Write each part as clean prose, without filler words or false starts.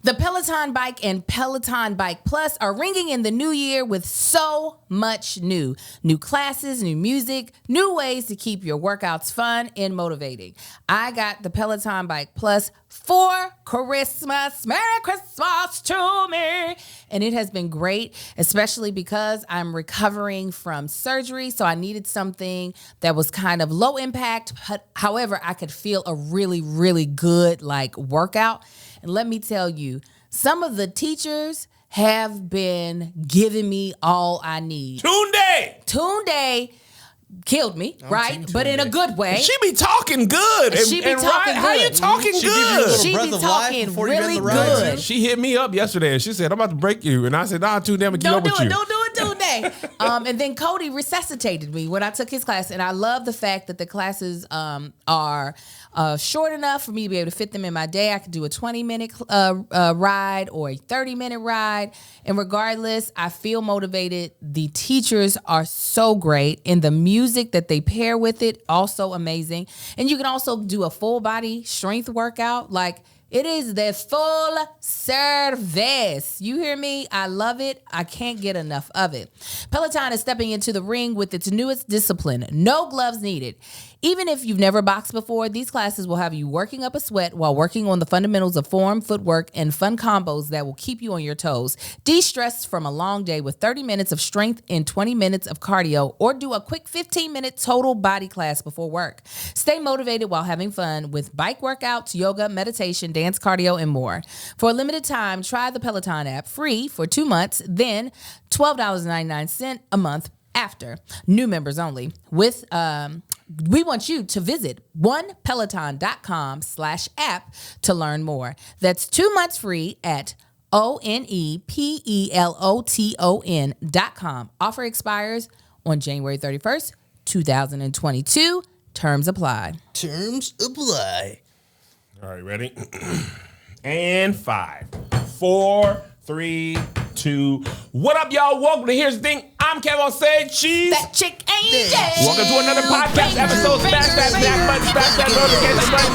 The Peloton Bike and Peloton Bike Plus are ringing in the new year with so much new classes, new music, new ways to keep your workouts fun and motivating. I got the Peloton Bike Plus for Christmas. Merry Christmas to me. And it has been great, especially because I'm recovering from surgery. So I needed something that was kind of low impact, but however, I could feel a really, really good workout. And let me tell you, some of the teachers have been giving me all I need. Tunde killed me, right? But in a good way. She be talking good. She be talking good. How you talking good? She be talking really good. She hit me up yesterday and she said, I'm about to break you. And I said, nah, Tunde, I'm going to keep up with you. Don't do it, Tunde. And then Cody resuscitated me when I took his class. And I love the fact that the classes are short enough for me to be able to fit them in my day. I could do a 20-minute ride or a 30-minute ride. And regardless, I feel motivated. The teachers are so great. And the music that they pair with it, also amazing. And you can also do a full body strength workout. It is the full service. You hear me? I love it. I can't get enough of it. Peloton is stepping into the ring with its newest discipline, no gloves needed. Even if you've never boxed before, these classes will have you working up a sweat while working on the fundamentals of form, footwork, and fun combos that will keep you on your toes. De-stress from a long day with 30 minutes of strength and 20 minutes of cardio, or do a quick 15-minute total body class before work. Stay motivated while having fun with bike workouts, yoga, meditation, dance, cardio, and more. For a limited time, try the Peloton app free for 2 months, then $12.99 a month after. New members only. We want you to visit onepeloton.com/app to learn more. That's 2 months free at onepeloton.com. Offer expires on January 31st, 2022. Terms apply. All right, ready? And 5, 4, 3, 2. What up, y'all? Welcome to Here's the Thing. I'm KevOnStage. She's that chick ain't dead. Welcome to another podcast episode. Smash that button, smash that notification button,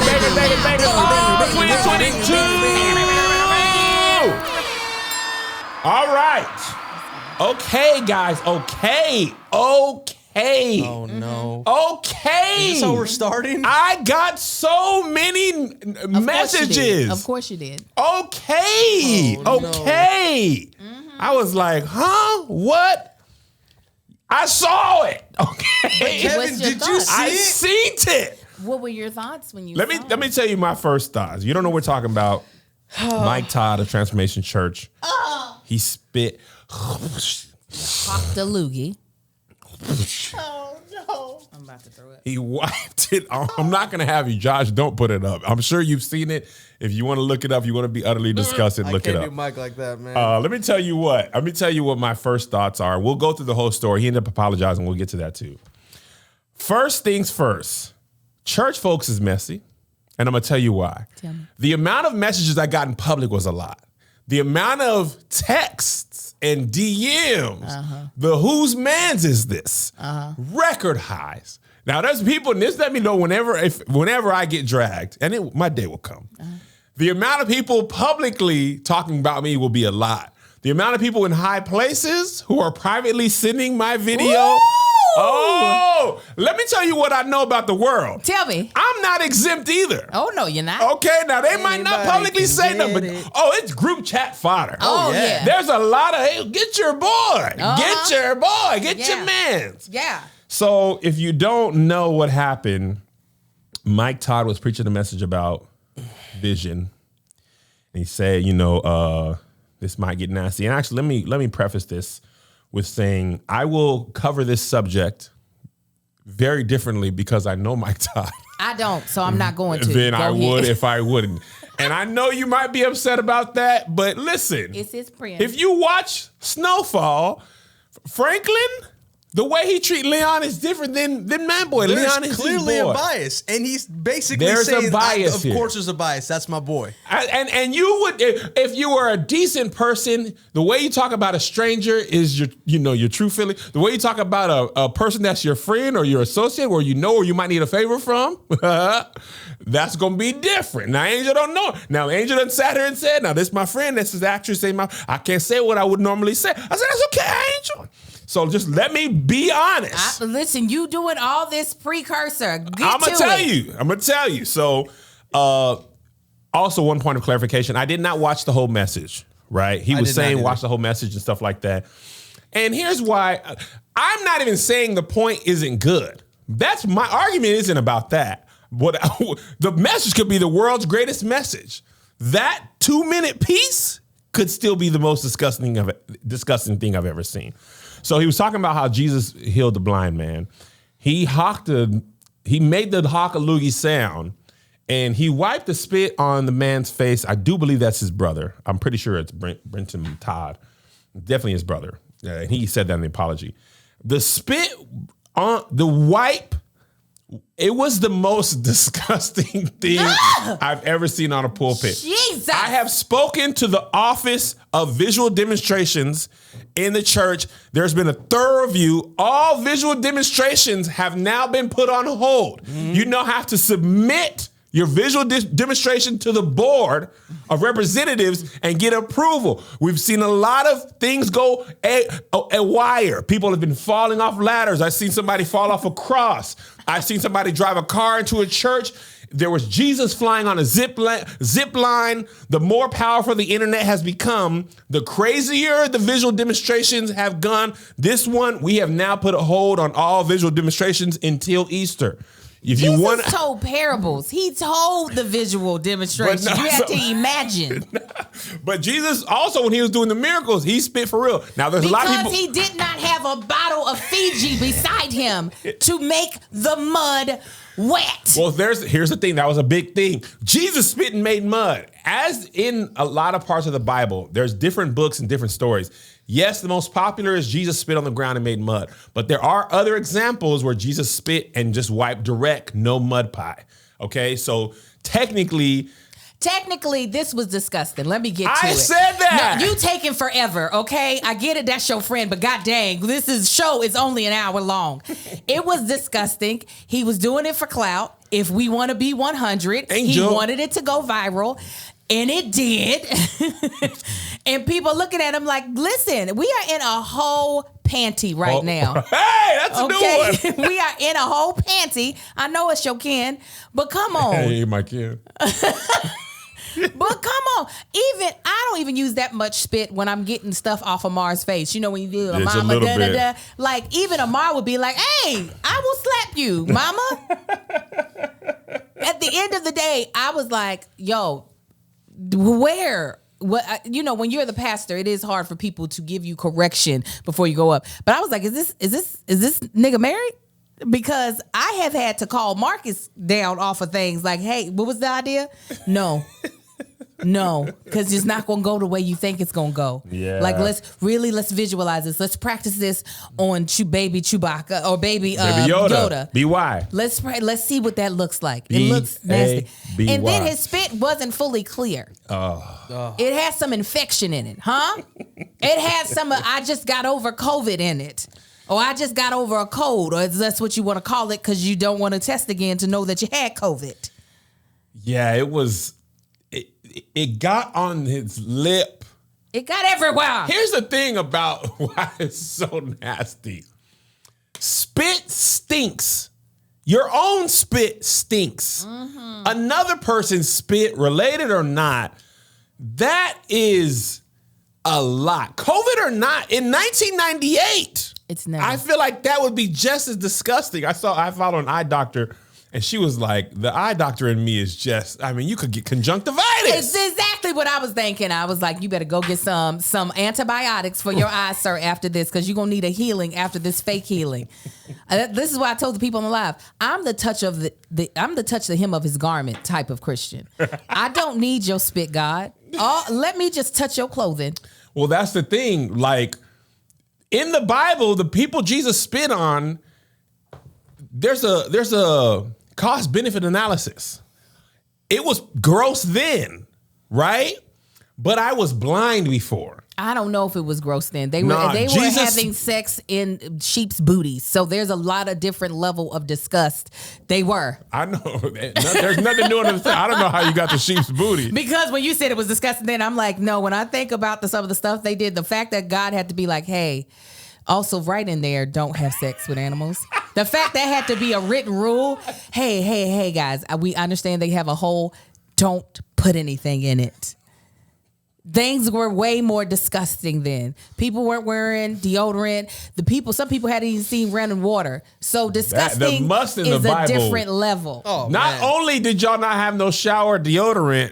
all right. Okay, guys. Okay. Oh, no. Okay. Is this how we're starting? I got so many messages. Of course you did. Okay. Oh, okay. No. I was like, huh? What? I saw it. Okay. Kevin, did you see I it? seen it. What were your thoughts when you Let me tell you my first thoughts. You don't know what we're talking about. Mike Todd of Transformation Church. He spit. Hawk the loogie. Oh, no. I'm about to throw it. He wiped it off. I'm not going to have you, Josh. Don't put it up. I'm sure you've seen it. If you want to look it up, you want to be utterly disgusted, look it up. I can't do Mike like that, man. Let me tell you what. Let me tell you what my first thoughts are. We'll go through the whole story. He ended up apologizing. We'll get to that too. First things first. Church folks is messy, and I'm going to tell you why. Tell me. The amount of messages I got in public was a lot. The amount of texts and DMs, the whose man's is this? Record highs. Now, there's people, and this let me know whenever I get dragged, and my day will come. The amount of people publicly talking about me will be a lot. The amount of people in high places who are privately sending my video. Ooh. Oh, let me tell you what I know about the world. Tell me. I'm not exempt either. Oh, no, you're not. Okay, now they might not publicly say nothing, but it's group chat fodder. Oh, yeah. There's a lot of, hey, get your boy, get your boy, get your mans. Yeah. So if you don't know what happened, Mike Todd was preaching a message about vision. And he said, this might get nasty. And actually, let me preface this with saying I will cover this subject very differently because I know Mike Todd. I don't, so I'm not going to. Than I would if I wouldn't. And I know you might be upset about that, but listen. It's his friend. If you watch Snowfall, Franklin The way he treat Leon is different than Man Boy. There's Leon is clearly his boy. a bias, and he's basically There's a saying, bias of here. course there's a bias. That's my boy. And you would, if you were a decent person, the way you talk about a stranger is your true feeling. The way you talk about a person that's your friend or your associate, or or you might need a favor from, that's gonna be different. Now Angel don't know. Now Angel done sat here and said, "Now this is my friend. This is the actress. I can't say what I would normally say." I said, "That's okay, Angel." So just let me be honest. Listen, you doing all this precursor. I'm gonna tell you. So, also one point of clarification: I did not watch the whole message. Right? He was saying watch the whole message and stuff like that. And here's why: I'm not even saying the point isn't good. That's my argument. Isn't about that. The message could be the world's greatest message. That 2-minute piece could still be the most disgusting thing I've ever seen. So he was talking about how Jesus healed the blind man. He made the hawk-a-loogie sound, and he wiped the spit on the man's face. I do believe that's his brother. I'm pretty sure it's Brenton Todd. Definitely his brother. And he said that in the apology. The spit on the wipe, it was the most disgusting thing I've ever seen on a pulpit. Jesus. I have spoken to the Office of Visual Demonstrations in the church. There's been a thorough review. All visual demonstrations have now been put on hold. You now have to submit your visual demonstration to the board of representatives and get approval. We've seen a lot of things go a wire. People have been falling off ladders. I've seen somebody fall off a cross. I've seen somebody drive a car into a church. There was Jesus flying on a zip line. The more powerful the internet has become, the crazier the visual demonstrations have gone. This one, we have now put a hold on all visual demonstrations until Easter. If Jesus you want, told parables. He told the visual demonstration. You have to imagine. But Jesus also, when he was doing the miracles, he spit for real. Now there's a lot of people. Because he did not have a bottle of Fiji beside him to make the mud wet. Well, here's the thing. That was a big thing. Jesus spit and made mud. As in a lot of parts of the Bible, there's different books and different stories. Yes, the most popular is Jesus spit on the ground and made mud. But there are other examples where Jesus spit and just wiped direct, no mud pie. Okay, so technically, this was disgusting. Let me get to it. I said that. No, you taking forever, okay? I get it. That's your friend, but god dang, show is only an hour long. It was disgusting. He was doing it for clout. If we want to be 100, he wanted it to go viral. And it did. And people looking at him like, listen, we are in a whole panty right now. Hey, that's a new one. We are in a whole panty. I know it's your Ken, but come on. Hey, my Ken. But come on. I don't even use that much spit when I'm getting stuff off of Mar's face. You know, when you do a mama, da-da-da. Like, even Amar would be like, hey, I will slap you, mama. At the end of the day, I was like, yo, where? What? When you're the pastor, it is hard for people to give you correction before you go up. But I was like, is this nigga married? Because I have had to call Marcus down off of things like, hey, what was the idea? No, because it's not going to go the way you think it's going to go. Yeah. Like, let's visualize this. Let's practice this on baby Chewbacca or baby Yoda. BY. Let's see what that looks like. It looks nasty. And then his spit wasn't fully clear. It has some infection in it, huh? It has some, I just got over COVID in it. Or I just got over a cold, or that's what you want to call it because you don't want to test again to know that you had COVID. Yeah, it was. It got on his lip. It got everywhere. Here's the thing about why it's so nasty. Spit stinks. Your own spit stinks. Mm-hmm. Another person's spit, related or not, that is a lot. COVID or not, in 1998, it's never. I feel like that would be just as disgusting. I followed an eye doctor, and she was like, the eye doctor in me is just, you could get conjunctivitis. It's exactly what I was thinking. I was like, you better go get some antibiotics for your eyes, sir, after this, because you're going to need a healing after this fake healing. This is why I told the people on the live, I'm the touch of I'm the touch the hem of his garment type of Christian. I don't need your spit, God. Let me just touch your clothing. Well, that's the thing. Like, in the Bible, the people Jesus spit on, there's a cost benefit analysis. It was gross then, right? But I was blind before. I don't know if it was gross then. They were having sex in sheep's booties. So there's a lot of different level of disgust. They were. I know. There's nothing new in the I don't know how you got the sheep's booty. Because when you said it was disgusting then, I'm like, no, when I think about some of the stuff they did, the fact that God had to be like, hey, also right in there, don't have sex with animals. The fact that had to be a written rule. Hey, guys, we understand they have a whole don't put anything in it. Things were way more disgusting then. People weren't wearing deodorant. Some people hadn't even seen running water. So disgusting the in is the a Bible, different level. Oh, not only did y'all not have no shower deodorant,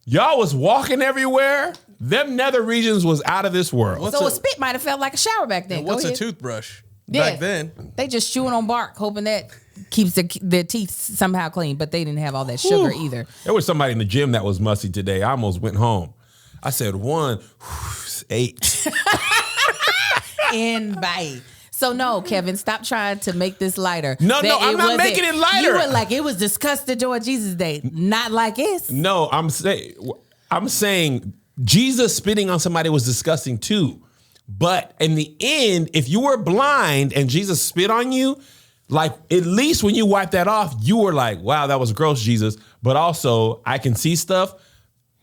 y'all was walking everywhere. Them nether regions was out of this world. So a spit might have felt like a shower back then. What's a toothbrush back then? They just chewing on bark, hoping that keeps their teeth somehow clean, but they didn't have all that sugar either. There was somebody in the gym that was musty today. I almost went home. I said 1, 8. In bite. So no, Kevin, stop trying to make this lighter. No, I'm not making it lighter. You were like, it was disgusting during Jesus' day. Not like this. No, I'm saying Jesus spitting on somebody was disgusting too. But in the end, if you were blind and Jesus spit on you, like at least when you wipe that off, you were like, wow, that was gross, Jesus. But also I can see stuff.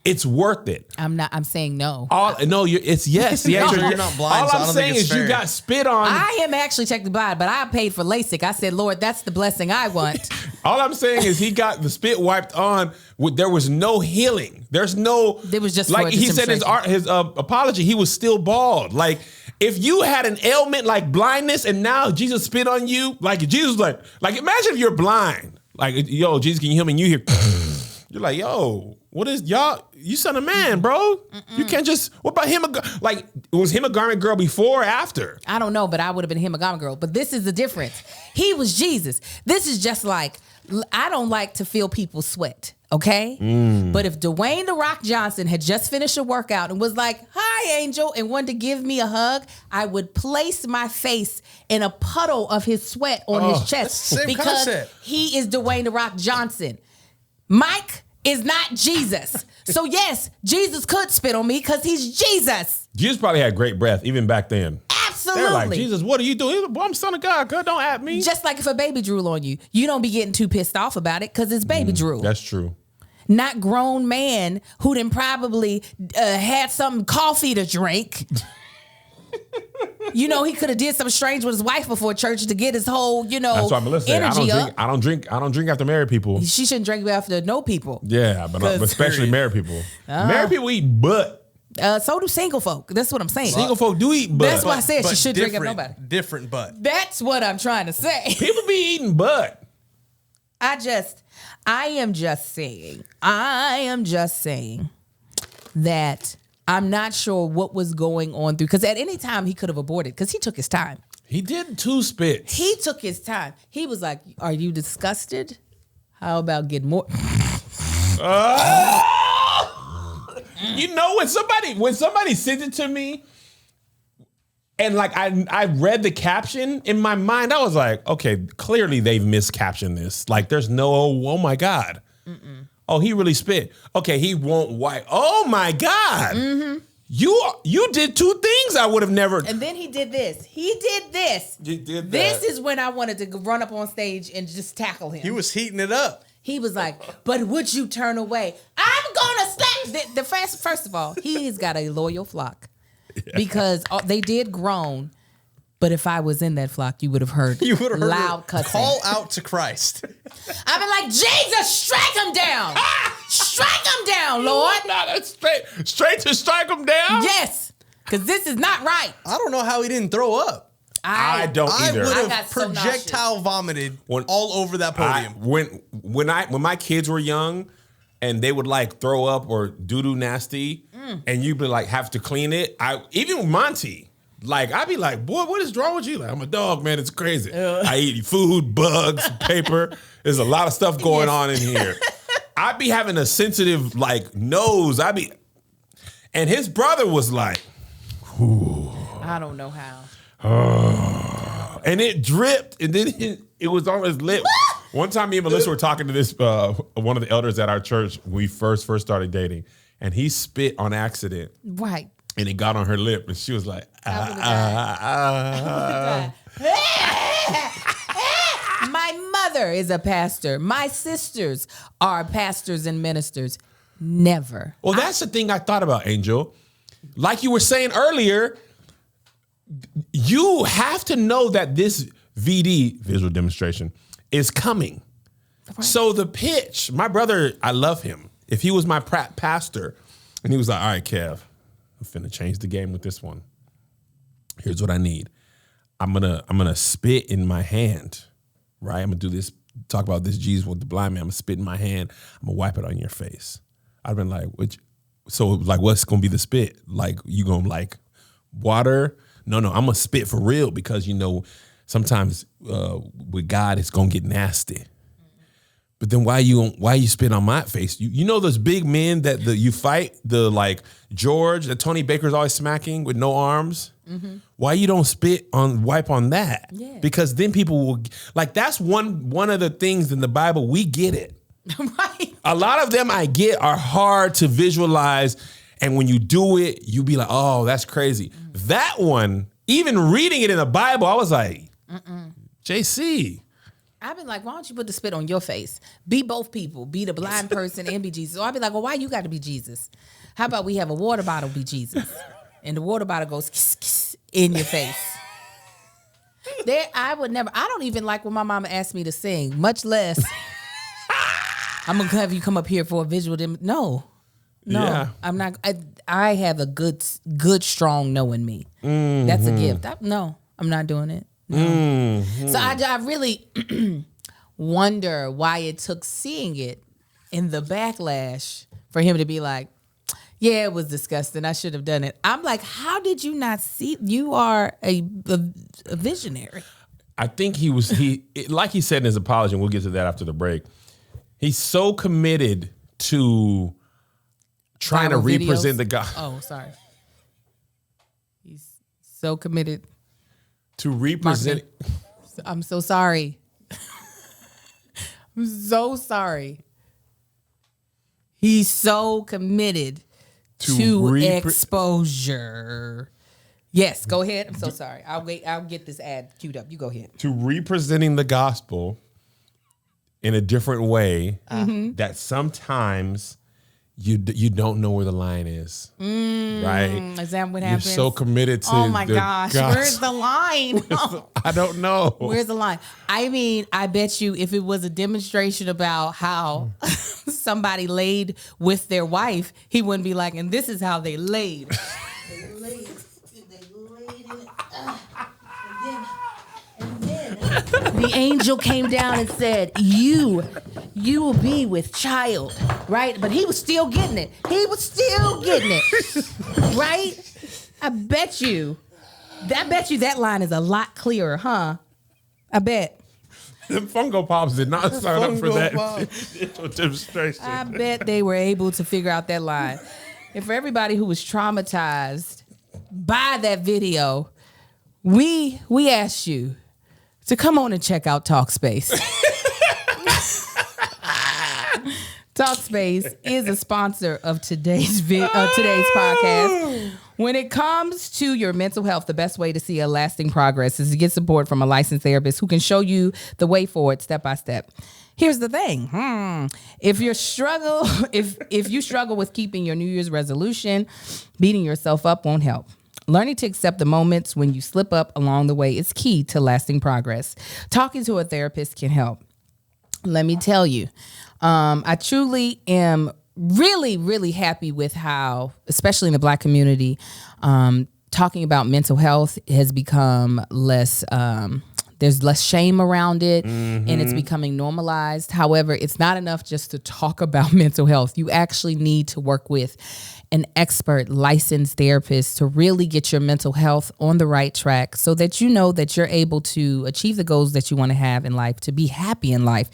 It's worth it. I'm saying no. It's yes. The answer, you're not blind. All So I'm saying is you got spit on. I am actually technically blind, but I paid for LASIK. I said, Lord, that's the blessing I want. All I'm saying is he got the spit wiped on. There was no healing. There was just like he said his apology. He was still bald. Like if you had an ailment like blindness and now Jesus spit on you, like Jesus like imagine if you're blind. Like, yo, Jesus, can you heal me? And you hear, you're like, yo, what is y'all? You son of man, bro. You can't just. What about him? Like, was him a garment girl before or after? I don't know, but I would have been him a garment girl. But this is the difference. He was Jesus. This is just like, I don't like to feel people sweat. Okay? But if Dwayne "The Rock" Johnson had just finished a workout and was like, hi, Angel, and wanted to give me a hug, I would place my face in a puddle of his sweat on his chest. Same because concept. He is Dwayne "The Rock" Johnson. Mike is not Jesus. So yes, Jesus could spit on me because he's Jesus. Jesus probably had great breath even back then. Absolutely. They're like, Jesus, what are you doing? He's like, well, I'm son of God. God, don't at me. Just like if a baby drool on you, you don't be getting too pissed off about it because it's baby drool. That's true. Not grown man who done probably had some coffee to drink. He could have did something strange with his wife before church to get his whole, That's why Melissa said, energy I don't drink after married people. She shouldn't drink after no people. Yeah, but especially married people. Married people eat butt. So do single folk. That's what I'm saying. Single folk do eat butt. That's why I said she should drink up nobody. Different butt. That's what I'm trying to say. People be eating butt. I am just saying that I'm not sure what was going on through, because at any time he could have aborted because he took his time. He did 2 spits. He took his time. He was like, are you disgusted? How about getting more? When somebody sent it to me and like I read the caption in my mind, I was like, okay, clearly they've miscaptioned this. Like there's no, oh my God. Oh, he really spit. Okay, he won't wipe. Oh my God. You did 2 things I would have never. And then he did this. He did that. This is when I wanted to run up on stage and just tackle him. He was heating it up. He was like, but would you turn away? I'm going to slap. First of all, he's got a loyal flock because they did groan. But if I was in that flock, you would have heard loud cussing. Call out to Christ. I've been like, Jesus, strike him down. Strike him down, Lord. Straight to strike him down? Yes, because this is not right. I don't know how he didn't throw up. I don't either. I would have projectile vomited all over that podium. When my kids were young and they would like throw up or doo-doo nasty and you'd be like have to clean it. Even with Monty, like I'd be like, boy, what is wrong with you? Like, I'm a dog, man. It's crazy. I eat food, bugs, paper. There's a lot of stuff going on in here. I'd be having a sensitive like nose. And his brother was like, ooh. I don't know how. And it dripped, and then it was on his lip. One time, me and Melissa were talking to this one of the elders at our church when we first started dating, and he spit on accident. Right. And it got on her lip, and she was like, My mother is a pastor. My sisters are pastors and ministers. Never. Well, that's the thing I thought about, Angel. Like you were saying earlier, you have to know that this VD, visual demonstration, is coming. Right. So the pitch, my brother, I love him. If he was my pastor, and he was like, all right, Kev, I'm finna change the game with this one. Here's what I need. I'm gonna spit in my hand, right? I'm gonna do this, talk about this Jesus with the blind man. I'm gonna spit in my hand. I'm gonna wipe it on your face. I've been like, what's gonna be the spit? Like, you gonna like water? No, I'm gonna spit for real because, sometimes with God, it's gonna get nasty. But then why you spit on my face? You know those big men that you fight, the like George, that Tony Baker's always smacking with no arms? Mm-hmm. Why you don't wipe on that? Yeah. Because then people will, like, that's one of the things in the Bible, we get it. Right. A lot of them I get are hard to visualize, and when you do it, you be like, oh, that's crazy. Mm-hmm. That one, even reading it in the Bible, I was like, JC. I've been like, why don't you put the spit on your face? Be both people. Be the blind person and be Jesus. So I'd be like, well, why you got to be Jesus? How about we have a water bottle be Jesus? And the water bottle goes in your face. I don't even like when my mama asked me to sing, much less I'm going to have you come up here for a visual demo. No, yeah. I'm not. I have a good, strong no in me. Mm-hmm. That's a gift. I'm not doing it. No. Mm-hmm. So I really wonder why it took seeing it in the backlash for him to be like, yeah, it was disgusting. I should have done it. I'm like, how did you not see? You are a visionary. I think like he said in his apology, and we'll get to that after the break, he's so committed to trying to represent the God. Oh, sorry. He's so committed to represent. I'm so sorry. I'm so sorry. He's so committed to exposure. Yes, go ahead. I'm so sorry. I'll wait. I'll get this ad queued up. You go ahead. To representing the gospel in a different way that sometimes you don't know where the line is, right? Is that what happens? You're so committed to. Oh my gosh, where's the line? I don't know. Where's the line? I mean, I bet you if it was a demonstration about how somebody laid with their wife, he wouldn't be like, and this is how they laid. They laid in it. And then the angel came down and said, you will be with child, right? But he was still getting it. Right? I bet you that line is a lot clearer, huh? I bet. The Funko Pops did not sign up for that demonstration. I bet they were able to figure out that line. And for everybody who was traumatized by that video, we asked you to come on and check out Talkspace. Talkspace is a sponsor of today's podcast. When it comes to your mental health, the best way to see a lasting progress is to get support from a licensed therapist who can show you the way forward step by step. Here's the thing. If you struggle with keeping your New Year's resolution, beating yourself up won't help. Learning to accept the moments when you slip up along the way is key to lasting progress. Talking to a therapist can help. Let me tell you, I truly am really, really happy with how, especially in the Black community, talking about mental health has become less, there's less shame around it, and it's becoming normalized. However, it's not enough just to talk about mental health. You actually need to work with an expert licensed therapist to really get your mental health on the right track so that you know that you're able to achieve the goals that you want to have in life, to be happy in life,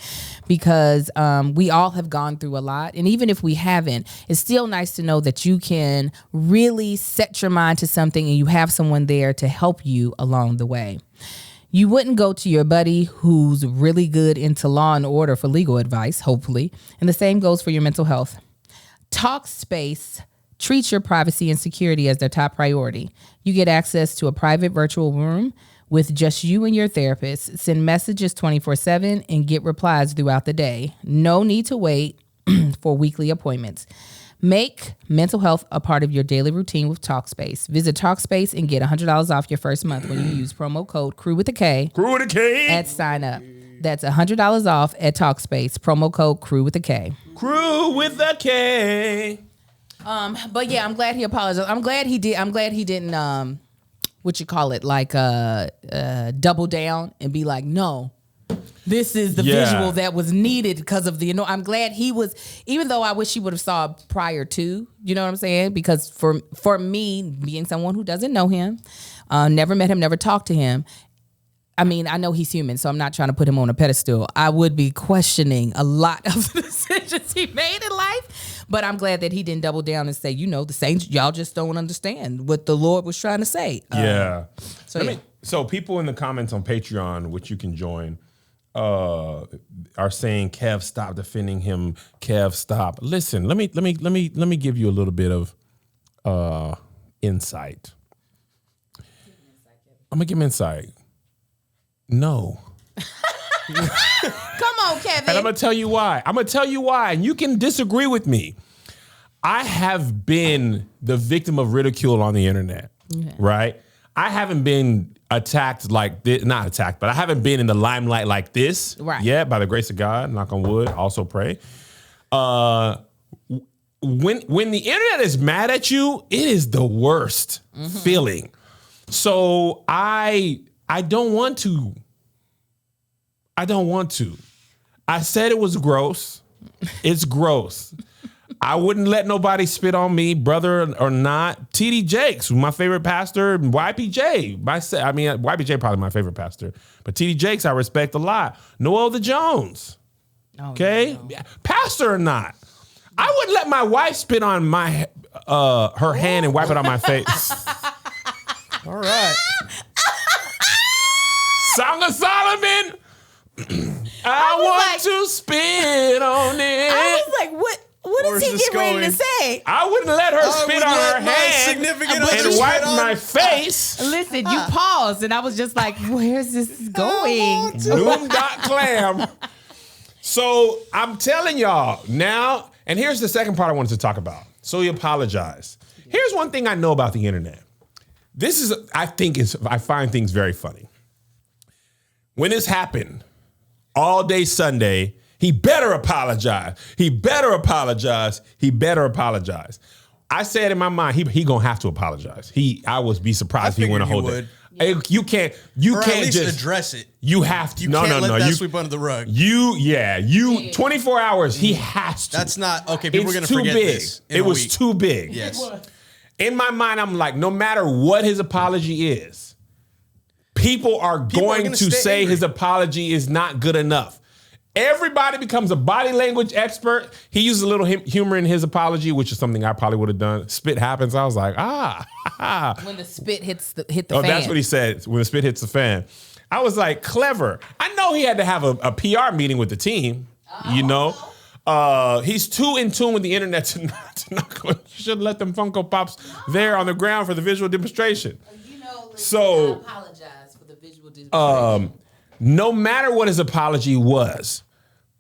because we all have gone through a lot. And even if we haven't, it's still nice to know that you can really set your mind to something and you have someone there to help you along the way. You wouldn't go to your buddy who's really good into law and order for legal advice, hopefully. And the same goes for your mental health. Talkspace treats your privacy and security as their top priority. You get access to a private virtual room with just you and your therapist. Send messages 24/7 and get replies throughout the day. No need to wait for weekly appointments. Make mental health a part of your daily routine with Talkspace. Visit Talkspace and get $100 off your first month when you use promo code CREW with a K. Crew with a K. At sign up. That's $100 off at Talkspace. Promo code CREW with a K. Crew with a K. But yeah, I'm glad he apologized. I'm glad he didn't double down and be like, no. This is the visual that was needed because of the. I'm glad he was, even though I wish he would have saw prior to. You know what I'm saying? Because for me, being someone who doesn't know him, never met him, never talked to him. I mean, I know he's human, so I'm not trying to put him on a pedestal. I would be questioning a lot of the decisions he made in life, but I'm glad that he didn't double down and say, the saints, y'all just don't understand what the Lord was trying to say. So people in the comments on Patreon, which you can join, are saying, Kev, stop defending him. Kev, stop. Listen, let me give you a little bit of insight. I'm gonna give him insight. No. Come on, Kevin. And I'm gonna tell you why. And you can disagree with me. I have been the victim of ridicule on the internet, right? I haven't been attacked like this, not attacked, but I haven't been in the limelight like this yet, by the grace of God, knock on wood, also pray. When the internet is mad at you, it is the worst feeling. So I don't want to. I said it was gross. It's gross. I wouldn't let nobody spit on me, brother or not. T.D. Jakes, my favorite pastor, YPJ. YPJ probably my favorite pastor. But T.D. Jakes I respect a lot. Noel the Jones. Okay? No. Pastor or not. I wouldn't let my wife spit on my her hand and wipe it on my face. All right. Song of Solomon. I want to spit on it. I was like, what is he getting ready to say? I wouldn't let her spit on her hand and wipe my face. Listen, you paused, and I was just like, where's this going? Noom.clam. So I'm telling y'all now, and here's the second part I wanted to talk about. So he apologized. Here's one thing I know about the internet. I find things very funny. When this happened, all day Sunday, he better apologize. He better apologize. I said in my mind, he gonna have to apologize. I would be surprised if he went a whole day. Yeah. You can't at least just address it. You have to. You can't let that sweep under the rug. 24 hours. He has to. That's not okay. People are gonna forget this. It was too big. Yes. In my mind, I'm like, no matter what his apology is, people are going to say angry. His apology is not good enough. Everybody becomes a body language expert. He uses a little humor in his apology, which is something I probably would have done. Spit happens. I was like, when the spit hit the fan. Oh, that's what he said. When the spit hits the fan. I was like, clever. I know he had to have a PR meeting with the team, He's too in tune with the internet to not go. You should let them Funko Pops there on the ground for the visual demonstration. I apologize for the visual demonstration. No matter what his apology was,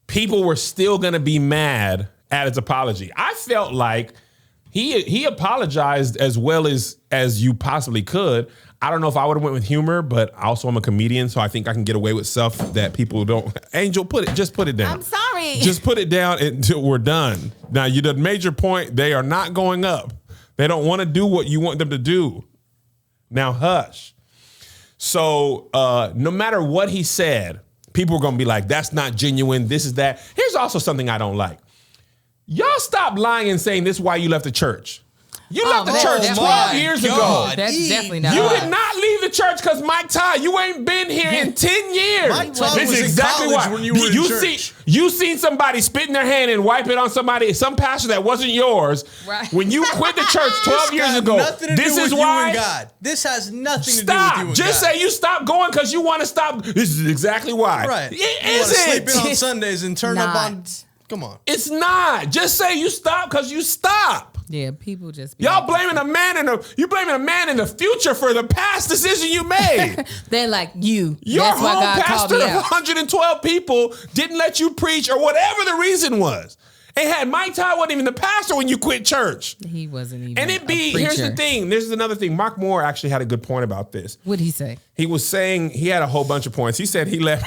people were still going to be mad at his apology. I felt like he apologized as well as you possibly could. I don't know if I would have went with humor, but also I'm a comedian, so I think I can get away with stuff that people don't. Angel, just put it down. I'm sorry. Just put it down until we're done. Now, you did a major point. They are not going up. They don't want to do what you want them to do. Now, hush. So no matter what he said, people are going to be like, that's not genuine. This is that. Here's also something I don't like. Y'all stop lying and saying this is why you left the church. You left the church 12 years ago. That's definitely not. You did not leave the church because Mike Todd, you ain't been here in 10 years. Mike Todd was exactly in college when you were in church. You seen somebody spit in their hand and wipe it on somebody, some pastor that wasn't yours. Right. When you quit the church 12 years ago, this is why. You and God. This has nothing to do with you and Just God. say you stop going because you want to stop. This is exactly why. Right. It you isn't. Sleep in on Sundays and turn up on. Come on. It's not. Just say you stop because you stop. Yeah, people just be Y'all blaming a man in the future for the past decision you made. They're like Your That's why home God pastor called me of out. 112 people didn't let you preach or whatever the reason was. And had Mike Todd wasn't even the pastor when you quit church. He wasn't even. And here's the thing. This is another thing. Mark Moore actually had a good point about this. What did he say? He was saying he had a whole bunch of points. He said he let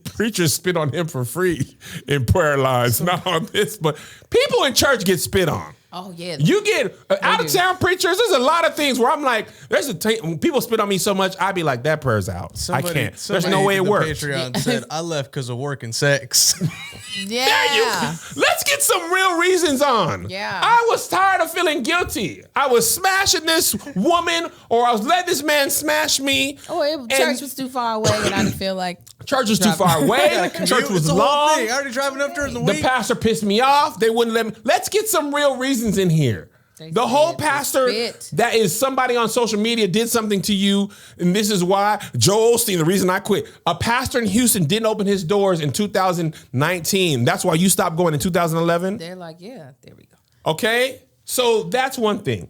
preachers spit on him for free in prayer lines. Not on this, but people in church get spit on. Oh yeah, you get out of town preachers. There's a lot of things where I'm like, when people spit on me so much, I'd be like, that prayer's out. I can't. There's no way it works. Patreon said I left because of work and sex. Yeah. Let's get some real reasons on. Yeah. I was tired of feeling guilty. I was smashing this woman, or I was letting this man smash me. Church was too far away, and I didn't feel like church was too far away. Church was long. I already driving up during the week. The pastor pissed me off. They wouldn't let me. Let's get some real reasons in here. The whole pastor that is somebody on social media did something to you, and this is why. Joel Osteen, the reason I quit. A pastor in Houston didn't open his doors in 2019. That's why you stopped going in 2011. They're like, yeah, there we go. Okay, so that's one thing.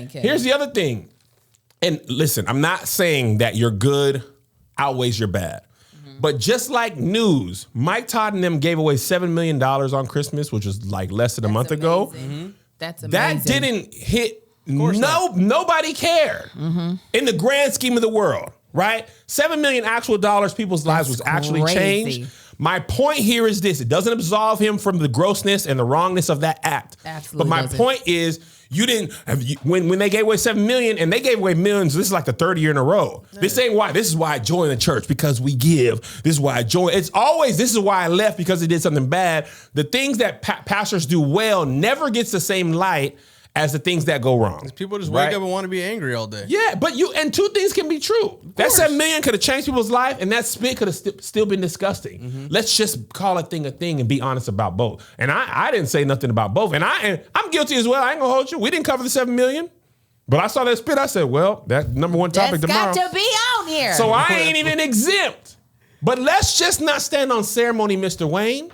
Here's the other thing. And listen, I'm not saying that your good outweighs your bad. But just like news, Mike Todd and them gave away $7 million on Christmas, which was like less than a month ago. Mm-hmm. That's amazing. That didn't hit. Nobody cared in the grand scheme of the world, right? 7 million actual dollars, people's lives was actually changed. My point here is this: it doesn't absolve him from the grossness and the wrongness of that act. Absolutely. But my point is, you didn't when they gave away 7 million, and they gave away millions. This is like the third year in a row. This ain't why. This is why I joined the church, because we give. This is why I joined. It's always this is why I left, because they did something bad. The things that pastors do well never gets the same light as the things that go wrong. People just wake up and want to be angry all day. Yeah, but two things can be true. That 7 million could have changed people's life, and that spit could have still been disgusting. Let's just call a thing and be honest about both. And I didn't say nothing about both. And I'm guilty as well. I ain't gonna hold you. We didn't cover the 7 million. But I saw that spit. I said, well, that number one topic tomorrow. That's got to be out here. So I ain't even exempt. But let's just not stand on ceremony, Mr. Wayne.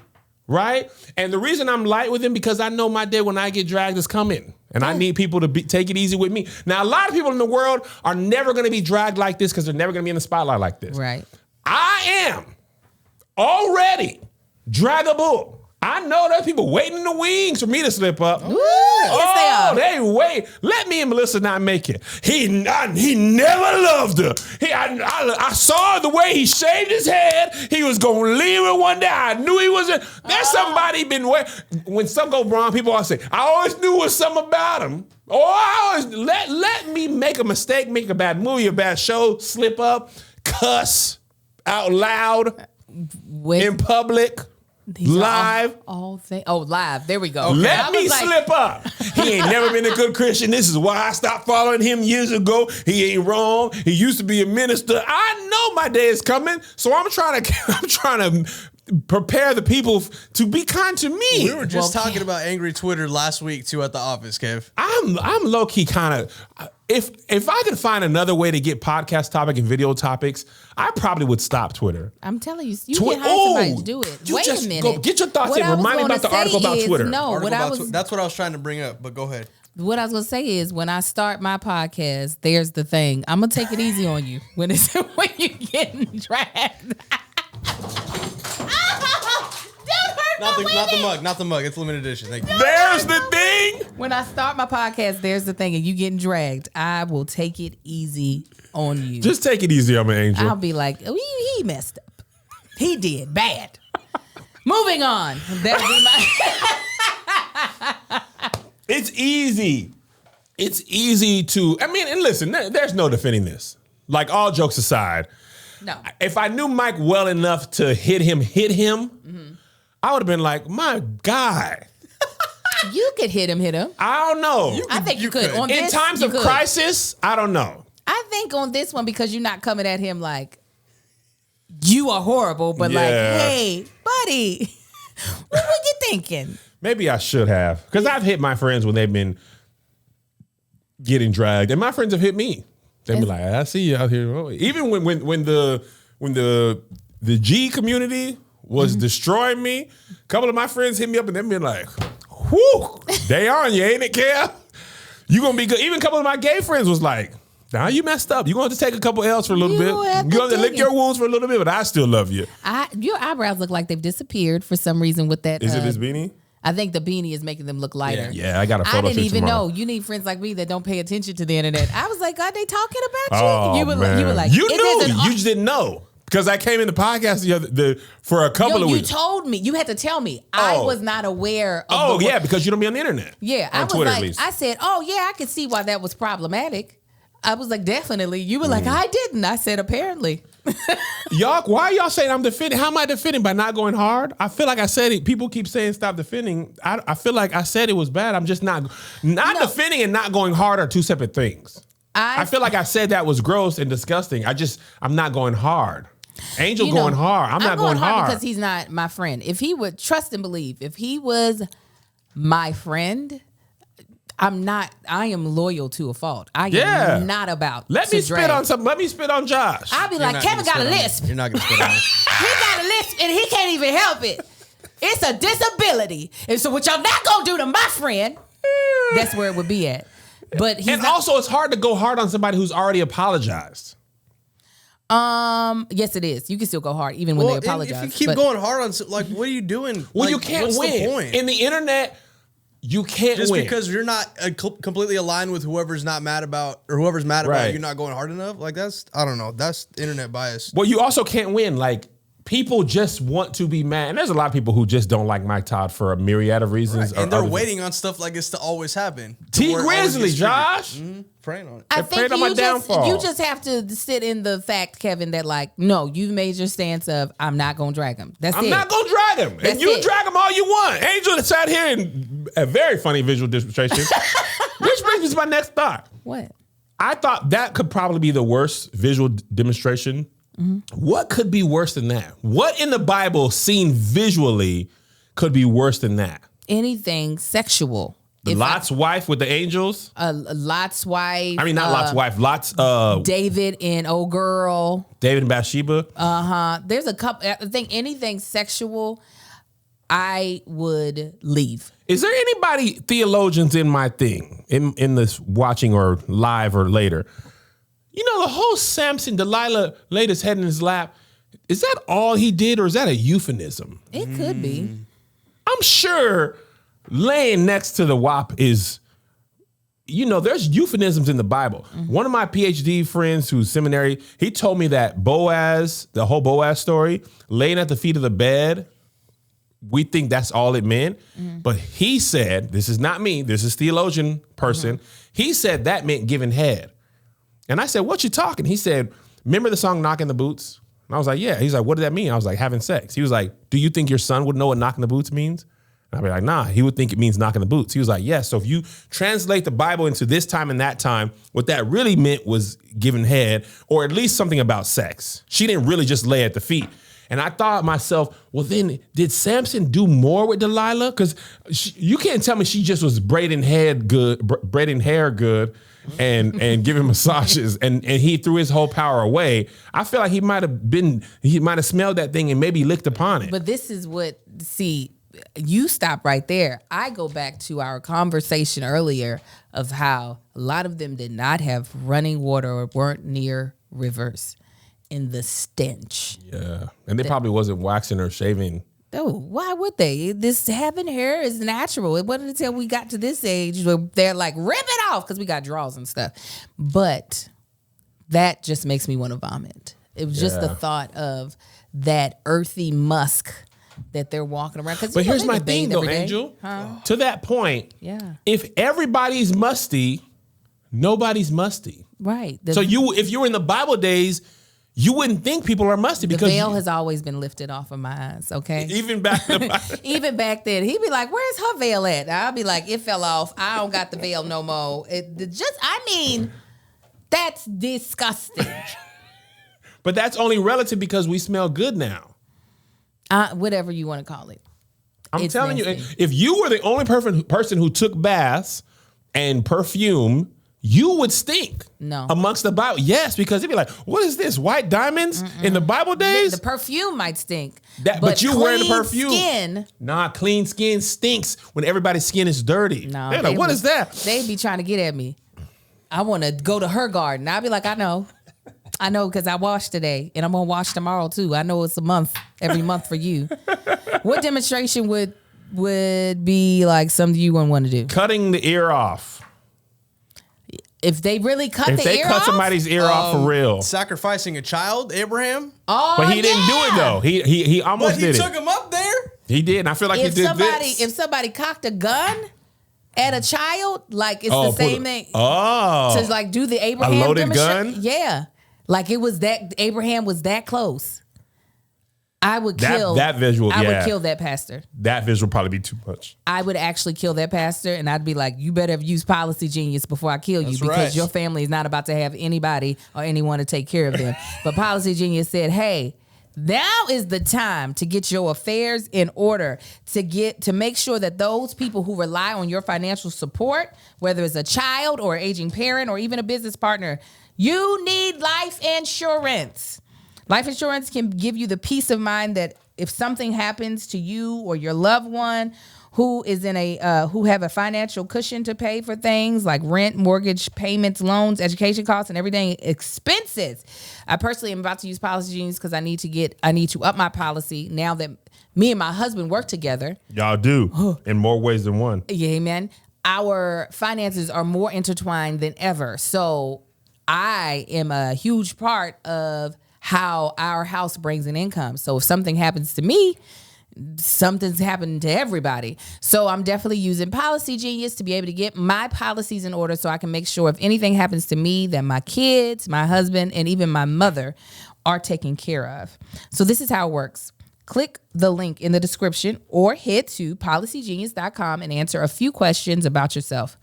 Right? And the reason I'm light with him, because I know my day when I get dragged is coming. And I need people to take it easy with me. Now, a lot of people in the world are never going to be dragged like this because they're never going to be in the spotlight like this. Right. I am already draggable. I know there's people waiting in the wings for me to slip up. Ooh, yes, they wait. Let me and Melissa not make it. He never loved her. I saw the way he shaved his head. He was going to leave her one day. I knew he wasn't. There's somebody been waiting. When something goes wrong, people always say, I always knew there was something about him. Or I always, let me make a mistake, make a bad movie, a bad show, slip up, cuss out loud in public. Live. Live. There we go. Okay. Let me slip up. He ain't never been a good Christian. This is why I stopped following him years ago. He ain't wrong. He used to be a minister. I know my day is coming, so I'm trying to prepare the people to be kind to me. We were just talking about angry Twitter last week too at the office, Kev. I'm low key kind of. If I could find another way to get podcast topic and video topics, I probably would stop Twitter. I'm telling you, you can hire somebody to do it. Wait a minute. Go get your thoughts in. Remind me about the article about Twitter. That's what I was trying to bring up, but go ahead. What I was going to say is, when I start my podcast, there's the thing. I'm going to take it easy on you when you're getting dragged. Not the mug. It's limited edition. Thank you. There's the thing. When I start my podcast, there's the thing, and you getting dragged, I will take it easy on you. Just take it easy on me, Angel. I'll be like, oh, he messed up. He did bad. Moving on. That'll be my. It's easy. It's easy to. I mean, and listen, there's no defending this. Like, all jokes aside. No. If I knew Mike well enough to hit him, I would have been like, my guy. You could hit him. I don't know. I think you could. On In this, times of crisis, I don't know. I think on this one, because you're not coming at him like, you are horrible, but like, hey, buddy, what were you thinking? Maybe I should have. Because I've hit my friends when they've been getting dragged. And my friends have hit me. They'd be like, I see you out here. Even when the G community was destroying me, a couple of my friends hit me up and they'd be like, whew, they on you, ain't it, Kev? You gonna be good. Even a couple of my gay friends was like, nah, you messed up. You're going to have to take a couple L's for a little bit. You're going to have to lick your wounds for a little bit, but I still love you. Your eyebrows look like they've disappeared for some reason with that. Is it this beanie? I think the beanie is making them look lighter. Yeah, I got a photo I didn't even tomorrow. know. You need friends like me that don't pay attention to the internet. I was like, are they talking about you? Oh, You were like, you knew. You just didn't know. Because I came in the podcast for a couple of weeks. You told me. You had to tell me. I was not aware of because you don't be on the internet. Yeah, I was Twitter, like, I said, I could see why that was problematic. I was like, definitely. You were like, I didn't. I said, apparently. Y'all, why are y'all saying I'm defending? How am I defending? By not going hard? I feel like I said it. People keep saying stop defending. I feel like I said it was bad. I'm just not defending and not going hard are two separate things. I feel like I said that was gross and disgusting. I'm not going hard. Angel going hard. I'm not going hard because he's not my friend. If he would trust and believe, if he was my friend, I'm not. I am loyal to a fault. I am not about. Let me spit on something. Let me spit on Josh. I'll be like, Kevin got a lisp. You're not gonna spit on me. He got a lisp and he can't even help it. It's a disability. And so what y'all not gonna do to my friend? That's where it would be at. But also it's hard to go hard on somebody who's already apologized. Yes, it is. You can still go hard even when they apologize. If you keep going hard on, like, what are you doing? Well, like, you can't what's win. The point? In the internet, you can't just win. because you're not completely aligned with whoever's not mad about, or whoever's mad about you not going hard enough. Like, that's, I don't know. That's internet bias. Well, you also can't win. Like, people just want to be mad. And there's a lot of people who just don't like Mike Todd for a myriad of reasons. Right. And they're waiting on stuff like this to always happen. T Grizzly, Josh. Praying on it. I think you just have to sit in the fact, Kevin, that like, no, you've made your stance of I'm not going to drag him. I'm not going to drag him. And you drag him all you want. Angel sat here in a very funny visual demonstration. Which brings me to my next thought. What? I thought that could probably be the worst visual demonstration. What could be worse than that? What in the Bible seen visually could be worse than that? Anything sexual. Lot's wife with the angels? Lot's wife. I mean, not Lot's wife. Lot's... David and old girl. David and Bathsheba? Uh-huh. There's a couple... I think anything sexual, I would leave. Is there anybody, theologians in my thing, in this watching or live or later... You know, the whole Samson, Delilah laid his head in his lap. Is that all he did, or is that a euphemism? It could be. I'm sure laying next to the WAP is, you know, there's euphemisms in the Bible. One of my PhD friends who's seminary, he told me that Boaz, the whole Boaz story, laying at the feet of the bed, we think that's all it meant. But he said, this is not me, this is theologian person. He said that meant giving head. And I said, what you talking? He said, remember the song Knocking the Boots? And I was like, yeah. He's like, what did that mean? I was like, having sex. He was like, do you think your son would know what knocking the boots means? And I'd be like, nah, he would think it means knocking the boots. He was like, yes. So if you translate the Bible into this time and that time, what that really meant was giving head, or at least something about sex. She didn't really just lay at the feet. And I thought myself, well, then did Samson do more with Delilah? Because you can't tell me she just was braiding hair good, and giving massages, and he threw his whole power away. I feel like he might have smelled that thing and maybe licked upon it. But this is what, you stop right there. I go back to our conversation earlier of how a lot of them did not have running water or weren't near rivers, and the stench. Yeah, and they probably wasn't waxing or shaving. Oh, why would they? This having hair is natural. It wasn't until we got to this age where they're like, rip it off, because we got draws and stuff. But that just makes me want to vomit. It was just the thought of that earthy musk that they're walking around. But here's my thing, though, Angel. To that point, if everybody's musty, nobody's musty. Right. So if you were in the Bible days, you wouldn't think people are musty The because veil has always been lifted off of my eyes, okay? even back then. Even back then, he'd be like, "Where's her veil at?" I'll be like, "It fell off. I don't got the veil no more." That's disgusting. But that's only relative because we smell good now. Whatever you want to call it. I'm It's telling you, nasty. if you were the only person who took baths and perfume, you would stink. No. Amongst the Bible. Yes, because it'd be like, what is this? White diamonds in the Bible days? The perfume might stink. But you wearing the perfume. Skin, Nah, clean skin stinks when everybody's skin is dirty. no, They're like, what is that? They be trying to get at me. I want to go to her garden. I'll be like, I know because I washed today and I'm going to wash tomorrow too. I know it's a month, every month for you. What demonstration would be like something you wouldn't want to do? Cutting the ear off. If they really cut If the they ear cut off? somebody's ear off for real. Sacrificing a child, Abraham. Oh, But he didn't do it though. He almost But he did took it. him up there. He did. And I feel like he did this. If somebody cocked a gun at a child, like it's Oh, the same thing. Oh. To like do the Abraham loaded demonstration. gun? Yeah. Like it was that Abraham was that close. I would kill that visual. I Yeah. would kill that pastor. That visual probably be too much. I would actually kill that pastor, and I'd be like, "You better have used Policy Genius before I kill you, That's because right. your family is not about to have anybody or anyone to take care of them." But Policy Genius said, "Hey, now is the time to get your affairs in order, to make sure that those people who rely on your financial support, whether it's a child or an aging parent or even a business partner, you need life insurance." Life insurance can give you the peace of mind that if something happens to you or your loved one who is who have a financial cushion to pay for things like rent, mortgage payments, loans, education costs, and everything expenses. I personally am about to use Policy Genius because I need to up my policy now that me and my husband work together. Y'all do in more ways than one. Yeah, amen. Our finances are more intertwined than ever. So I am a huge part of how our house brings an income. So if something happens to me, something's happened to everybody. So I'm definitely using Policy Genius to be able to get my policies in order so I can make sure if anything happens to me that my kids, my husband, and even my mother are taken care of. So this is how it works. Click the link in the description or head to policygenius.com and answer a few questions about yourself.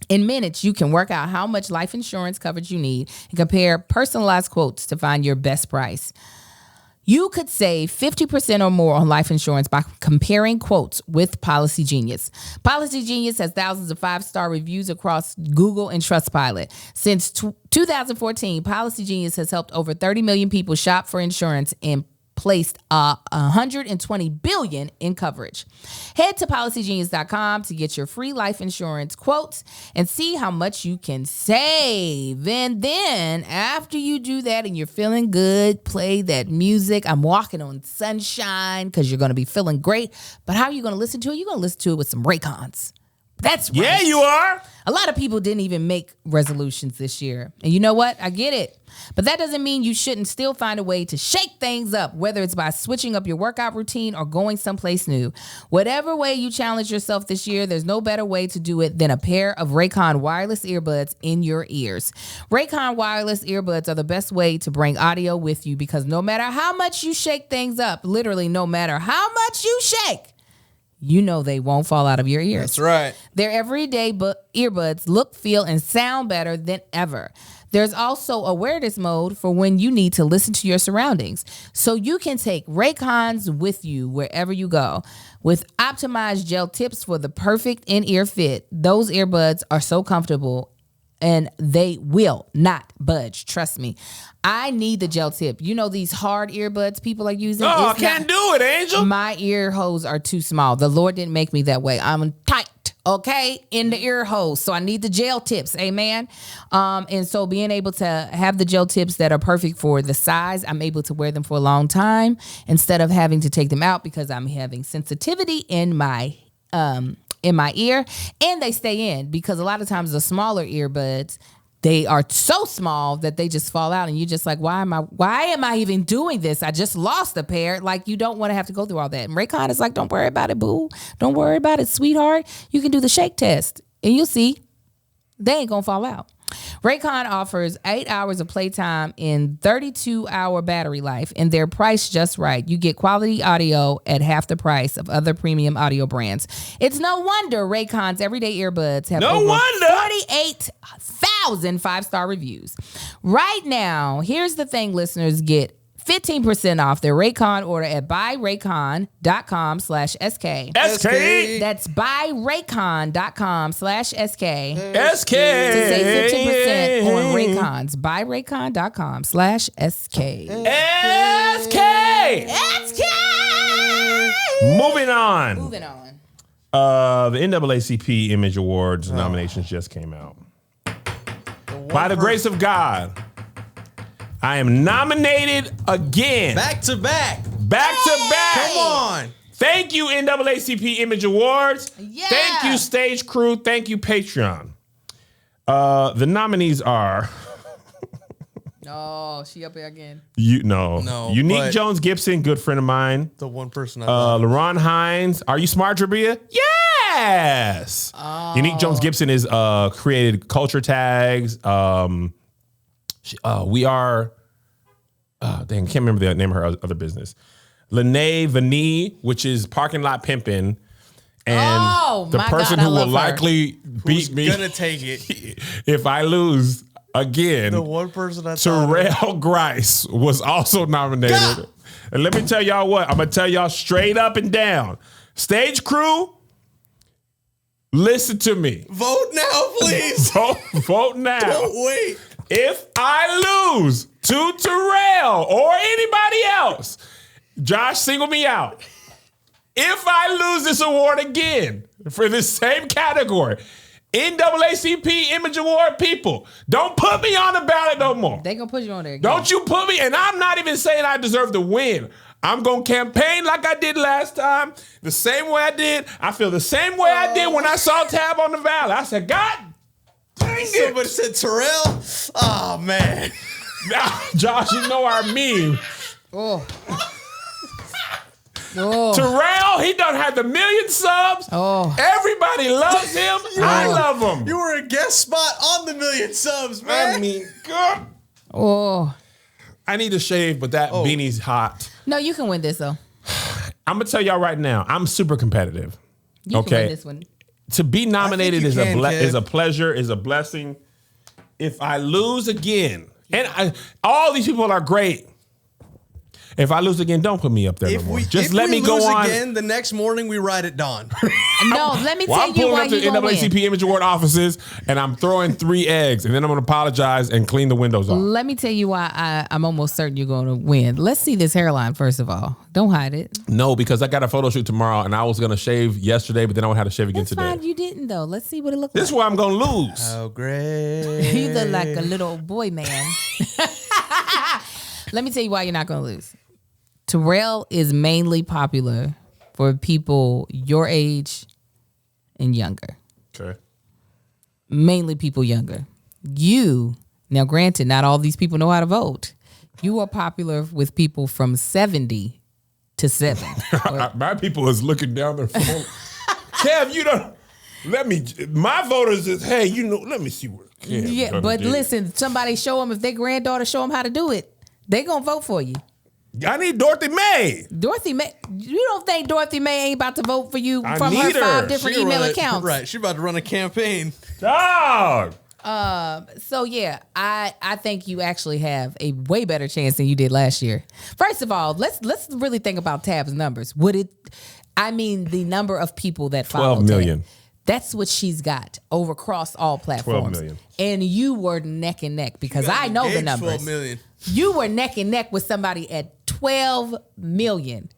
In minutes, you can work out how much life insurance coverage you need and compare personalized quotes to find your best price. You could save 50% or more on life insurance by comparing quotes with Policy Genius. Policy Genius has thousands of 5-star reviews across Google and Trustpilot. Since 2014, Policy Genius has helped over 30 million people shop for insurance and placed $120 billion in coverage. Head to policygenius.com to get your free life insurance quotes and see how much you can save. And then after you do that and you're feeling good, play that music. I'm walking on sunshine because you're going to be feeling great. But how are you going to listen to it? You're going to listen to it with some Raycons. That's right. Yeah, you are. A lot of people didn't even make resolutions this year. And you know what? I get it. But that doesn't mean you shouldn't still find a way to shake things up, whether it's by switching up your workout routine or going someplace new. Whatever way you challenge yourself this year, there's no better way to do it than a pair of Raycon wireless earbuds in your ears. Raycon wireless earbuds are the best way to bring audio with you because no matter how much you shake things up, literally no matter how much you shake, you know they won't fall out of your ears. That's right. Their everyday earbuds look, feel, and sound better than ever. There's also awareness mode for when you need to listen to your surroundings. So you can take Raycons with you wherever you go. With optimized gel tips for the perfect in-ear fit, those earbuds are so comfortable and they will not budge. Trust me. I need the gel tip. You know these hard earbuds people are using? Oh, I can't do it, Angel. My ear holes are too small. The Lord didn't make me that way. I'm tight, okay, in the ear holes. So I need the gel tips, amen? And so being able to have the gel tips that are perfect for the size, I'm able to wear them for a long time instead of having to take them out because I'm having sensitivity in my ear, and they stay in because a lot of times the smaller earbuds, they are so small that they just fall out and you're just like, why am I even doing this? I just lost a pair. Like, you don't want to have to go through all that. And Raycon is like, don't worry about it, boo. Don't worry about it, sweetheart. You can do the shake test and you'll see they ain't gonna fall out. Raycon offers 8 hours of playtime in 32-hour battery life, and they're priced just right. You get quality audio at half the price of other premium audio brands. It's no wonder Raycon's everyday earbuds have over 48,000 five-star reviews. Right now, here's the thing, listeners get 15% off their Raycon order at buyraycon.com/SK. SK. That's buyraycon.com/SK. SK. To save 15% on Raycons. Buyraycon.com/SK. SK. SK. Moving on. The NAACP Image Awards nominations just came out. By the grace of God, I am nominated again. Back to back. Come on. Thank you, NAACP Image Awards. Yeah. Thank you, stage crew. Thank you, Patreon. The nominees are... Oh, she up here again. No. Unique Jones Gibson, good friend of mine. The one person I love. LaRon Hines. Are you smart, Trabia? Yes. Unique Jones Gibson is created culture tags. We are... can't remember the name of her other business. Lynn Vanee, which is parking lot pimping. And the person who will likely beat me... gonna take it. if I lose... Again, the one person I Terrell Grice was also nominated. God. And let me tell y'all what, I'm going to tell y'all straight up and down. Stage crew, listen to me. Vote now, please. Vote now. Don't wait. If I lose to Terrell or anybody else, Josh, single me out. If I lose this award again for this same category, NAACP Image Award people, don't put me on the ballot no more. They gonna put you on there again. Don't you put me, and I'm not even saying I deserve to win. I'm gonna campaign like I did last time, the same way I did. I feel the same way I did when I saw Tab on the ballot. I said, God dang it. Somebody said Terrell. Oh, man. Now, Josh, you know our meme. Terrell, he done had the 1 million subs. Everybody loves him. I love him. You were a guest spot on the 1 million subs, man. I mean, God. I need to shave, but that beanie's hot. No, you can win this, though. I'm going to tell y'all right now, I'm super competitive. You can win this one. To be nominated is a pleasure, is a blessing. If I lose again, and all these people are great. If I lose again, don't put me up there no more. Just let me go on. Again, the next morning we ride at dawn. No, let me tell you why you gonna win. I'm pulling up to the NAACP Image Award offices, and I'm throwing 3 eggs, and then I'm going to apologize and clean the windows off. Let me tell you why I'm almost certain you're going to win. Let's see this hairline, first of all. Don't hide it. No, because I got a photo shoot tomorrow, and I was going to shave yesterday, but then I would have to shave again today. That's fine. You didn't, though. Let's see what it looks like. This is where I'm going to lose. Oh, great. You look like a little boy, man. Let me tell you why you're not going to lose. Terrell is mainly popular for people your age and younger. Okay. Mainly people younger. You, now granted, not all these people know how to vote. You are popular with people from 70 to 7. My people is looking down their phone. Kev, you don't... my voters is, hey, let me see what Kev Yeah, but listen, somebody show them, if their granddaughter show them how to do it, they gonna vote for you. I need Dorothy May. Dorothy May, you don't think Dorothy May ain't about to vote for you from her 5 different email accounts? Right, she about to run a campaign. Dog. So yeah, I think you actually have a way better chance than you did last year. First of all, let's really think about Tab's numbers. The number of people that follow 12 million. Tab. That's what she's got over across all platforms. 12 million. And you were neck and neck because I know the numbers. 12 million. You were neck and neck with somebody at 12 million.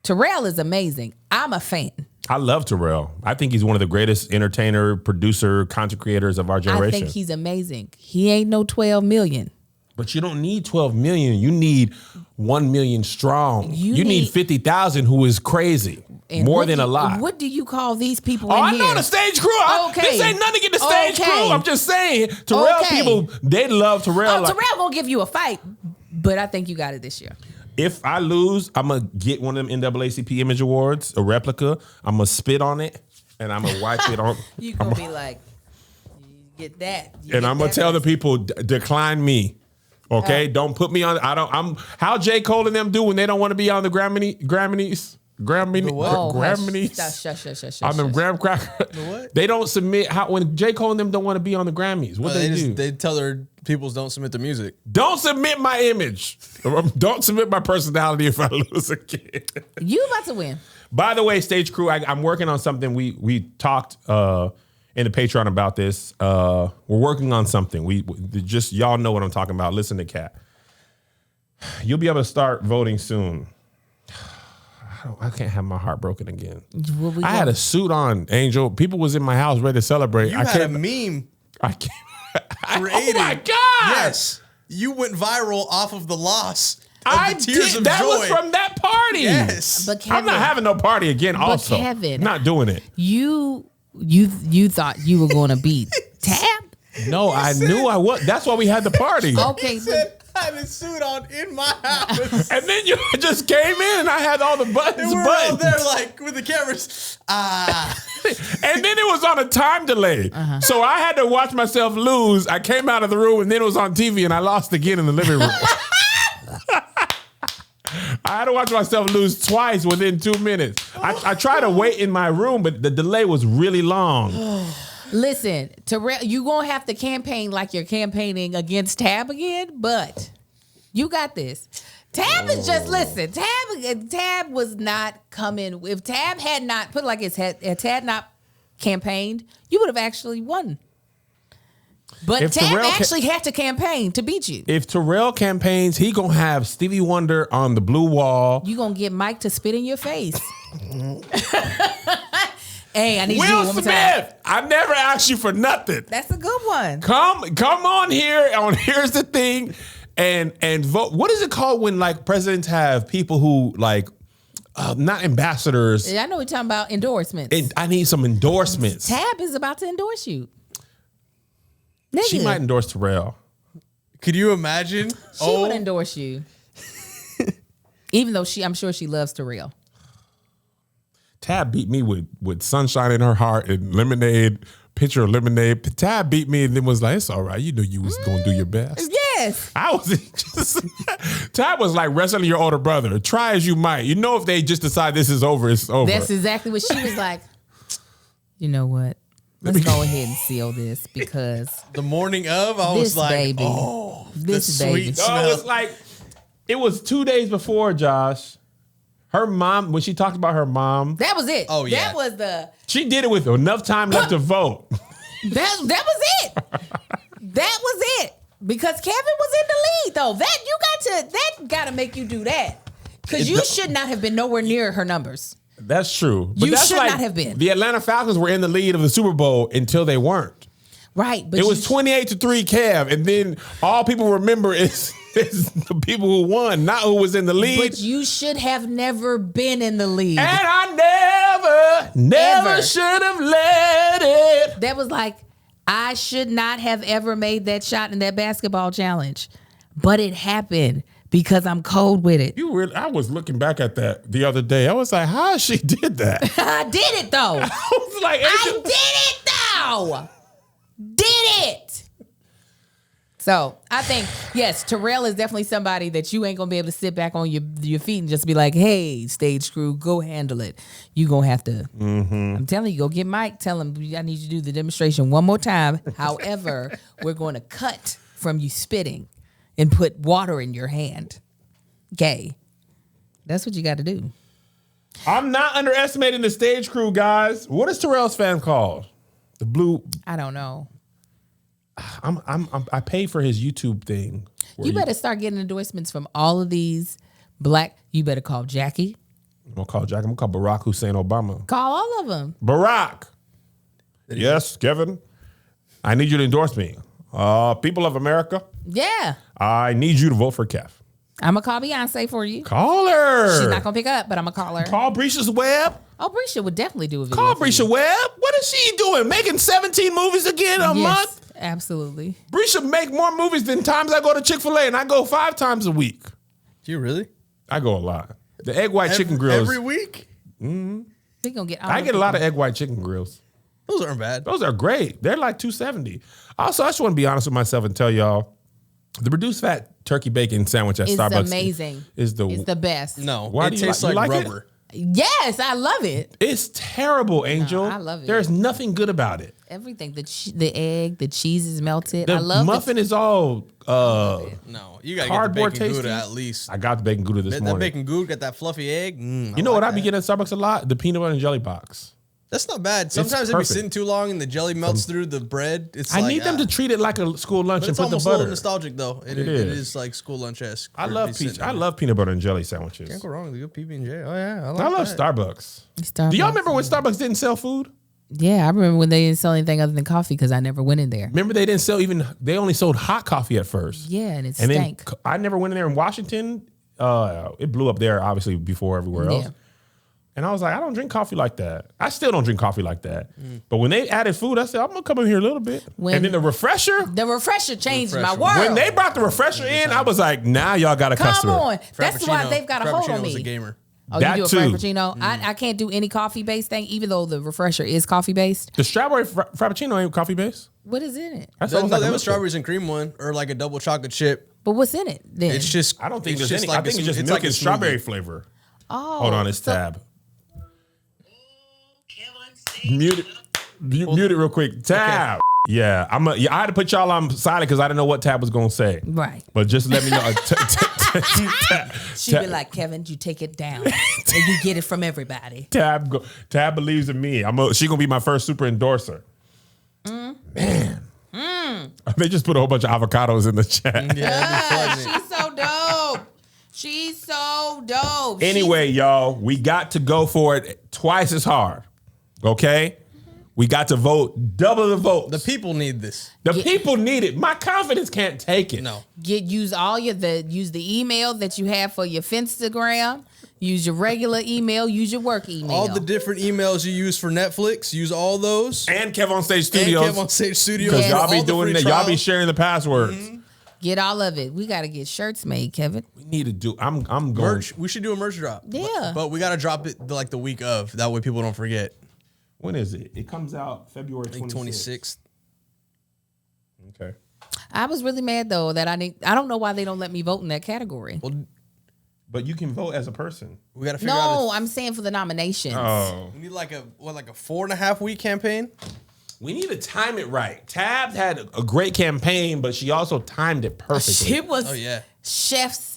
Terrell is amazing. I'm a fan. I love Terrell. I think he's one of the greatest entertainer, producer, content creators of our generation. I think he's amazing. He ain't no 12 million. But you don't need 12 million. You need 1 million strong. You need 50,000 who is crazy. More than a lot. What do you call these people in here? I know the stage crew. This ain't nothing against the stage crew. I'm just saying, Terrell people, they love Terrell. Terrell gonna give you a fight, but I think you got it this year. If I lose, I'm going to get one of them NAACP Image Awards, a replica. I'm going to spit on it, and I'm going to wipe it on. You're going to be like, Get that. And I'm gonna tell the people, decline me. Okay, don't put me on. I'm how J. Cole and them do when they don't want to be on the Grammys. Shush. On them graham cracker. What? They don't submit when J. Cole and them don't want to be on the Grammys. What they do? They tell their peoples don't submit the music. Don't submit my image. Don't submit my personality if I lose again. You about to win. By the way, Stage Crew, I'm working on something. We talked in the Patreon about this. We're working on something. We just y'all know what I'm talking about. Listen to Kat. You'll be able to start voting soon. I can't have my heart broken again. I had a suit on, Angel. People was in my house ready to celebrate. You had a meme. I can't. Created. Oh my God! Yes, you went viral off of the loss. I did. That joy. Was from that party. Yes, but Kevin, I'm not having no party again. Also, Kevin, not doing it. You thought you were going to beat Tab? No, I knew I was. That's why we had the party. Okay, I had a suit on in my house, and then you just came in, and I had all the buttons. And we're all there, like with the cameras. And then it was on a time delay, so I had to watch myself lose. I came out of the room, and then it was on TV, and I lost again in the living room. I had to watch myself lose twice within 2 minutes. I tried to wait in my room, but the delay was really long. Listen, Terrell, you gonna have to campaign like you're campaigning against Tab again, but you got this. Tab is just listen. Tab was not coming. If Tab had not put it like his head, if Tab not campaigned, you would have actually won. But if Tab actually had to campaign to beat you. If Terrell campaigns, he gonna have Stevie Wonder on the blue wall. You gonna get Mike to spit in your face. Hey, I need Will you to do it one more time. I never asked you for nothing. That's a good one. Come on here on Here's the Thing and vote. What is it called when like presidents have people who like not ambassadors? Yeah, I know we're talking about endorsements. I need some endorsements. Tab is about to endorse you. She might endorse Terrell. Could you imagine? She would endorse you. Even though I'm sure she loves Terrell. Tab beat me with sunshine in her heart and lemonade, picture of lemonade. Tab beat me and then was like, it's all right. You knew you was going to do your best. Yes. I was just, Tab was like wrestling your older brother. Try as you might. You know, if they just decide this is over, it's over. That's exactly what she was like. You know what? Let's go ahead and seal this because the morning of, I was like, baby, oh, this baby. No, it's like, it was 2 days before, Josh. Her mom, when she talked about her mom. That was it. Oh, yeah. That was the. She did it with enough time left to vote. That was it. That was it. Because Kevin was in the lead, though. That got to make you do that. Because you should not have been nowhere near her numbers. That's true. But You that's should like, not have been. The Atlanta Falcons were in the lead of the Super Bowl until they weren't. Right. But It was 28-3 Kev, and then all people remember is the people who won, not who was in the lead. But you should have never been in the lead. And I never should have let it. That was like, I should not have ever made that shot in that basketball challenge. But it happened because I'm cold with it. I was looking back at that the other day. I was like, how she did that? I did it, though. I was like, I did it, though. Did it. So I think, yes, Terrell is definitely somebody that you ain't going to be able to sit back on your feet and just be like, hey, stage crew, go handle it. You going to have to, I'm telling you, go get Mike. Tell him, I need you to do the demonstration one more time. However, we're going to cut from you spitting and put water in your hand. Okay. That's what you got to do. I'm not underestimating the stage crew, guys. What is Terrell's fan called? The blue. I don't know. I pay for his YouTube thing. You better start getting endorsements from all of these black. You better call Jackie. I'm gonna call Jackie. I'm gonna call Barack Hussein Obama. Call all of them. Barack. Yes, Kevin. I need you to endorse me. People of America. Yeah. I need you to vote for Kev. I'm gonna call Beyonce for you. Call her. She's not gonna pick up, but I'm gonna call her. Call Brisha's Webb. Oh, Brisha would definitely do a video. Call for Brisha you. Webb. What is she doing? Making 17 movies again a month? Absolutely. Brisha make more movies than times I go to Chick-fil-A, and I go 5 times a week. Do you really? I go a lot. The egg white chicken grills. Every week? We gonna get. I get a lot of egg white chicken grills. Those aren't bad. Those are great. They're like $2.70. Also, I just want to be honest with myself and tell y'all, the reduced fat turkey bacon sandwich at Starbucks amazing. It's the best. No, Why it tastes like rubber. Yes, I love it. It's terrible, Angel. No, I love it. There's nothing good about it. Everything. The egg, the cheese is melted. The I love muffin is all No, you gotta get the cardboard bacon tasty. Gouda at least. I got the bacon Gouda this morning. That bacon Gouda got that fluffy egg. You know what I be getting at Starbucks a lot? The peanut butter and jelly box. That's not bad. Sometimes it be sitting too long and the jelly melts through the bread. I need them to treat it like a school lunch and put the butter. It's almost a little nostalgic though. It is like school lunch-esque. I love peanut butter and jelly sandwiches. Can't go wrong with a good PB&J. Oh yeah, I love Starbucks. Do y'all remember when Starbucks didn't sell food? Yeah, I remember when they didn't sell anything other than coffee because I never went in there. Remember they didn't sell they only sold hot coffee at first. Yeah, and it stank. Then I never went in there in Washington. It blew up there obviously before everywhere else. And I was like, I don't drink coffee like that. I still don't drink coffee like that. But when they added food, I said, I'm gonna come in here a little bit. And then the refresher changed my world. When they brought the refresher in, I was like, now y'all got a customer. Come on. That's why they've got a hold on me. Was a gamer. Oh, that you do a too. Frappuccino? I can't do any coffee-based thing, even though the refresher is coffee-based. The strawberry Frappuccino ain't coffee-based. What is in it? That No, they have a strawberries and cream one, or like a double chocolate chip. But what's in it then? It's just. I don't think it's there's any. like I think it's just it's milk like and strawberry flavor. Oh. Hold on, it's Tab. Mute it real quick. Tab. Okay. Yeah, I had to put y'all on silent because I didn't know what Tab was gonna say. Right. But just let me know. She'd be like, Kevin, you take it down, and you get it from everybody. Tab believes in me. She gonna be my first super endorser. Man. They just put a whole bunch of avocados in the chat. Yeah, she's so dope. She's so dope. Anyway, y'all, we got to go for it twice as hard. Okay? We got to vote double the votes. The people need this. The people need it. My confidence can't take it. No. Use the email that you have for your Finstagram. Use your regular email. Use your work email. All the different emails you use for Netflix. Use all those. And KevOnStage Studios. And KevOnStage Studios. Because y'all be doing that. Y'all be sharing the passwords. Mm-hmm. Get all of it. We got to get shirts made, Kevin. We need to do. I'm going. Merch. We should do a merch drop. Yeah. But we got to drop it like the week of. That way people don't forget. When is it? It comes out February 26th. Okay. I was really mad though that I don't know why they don't let me vote in that category. Well, but you can vote as a person. We got to figure out. No, I'm saying for the nominations. Oh. We need like a 4.5 week campaign. We need to time it right. Tab had a great campaign, but she also timed it perfectly. It was chef's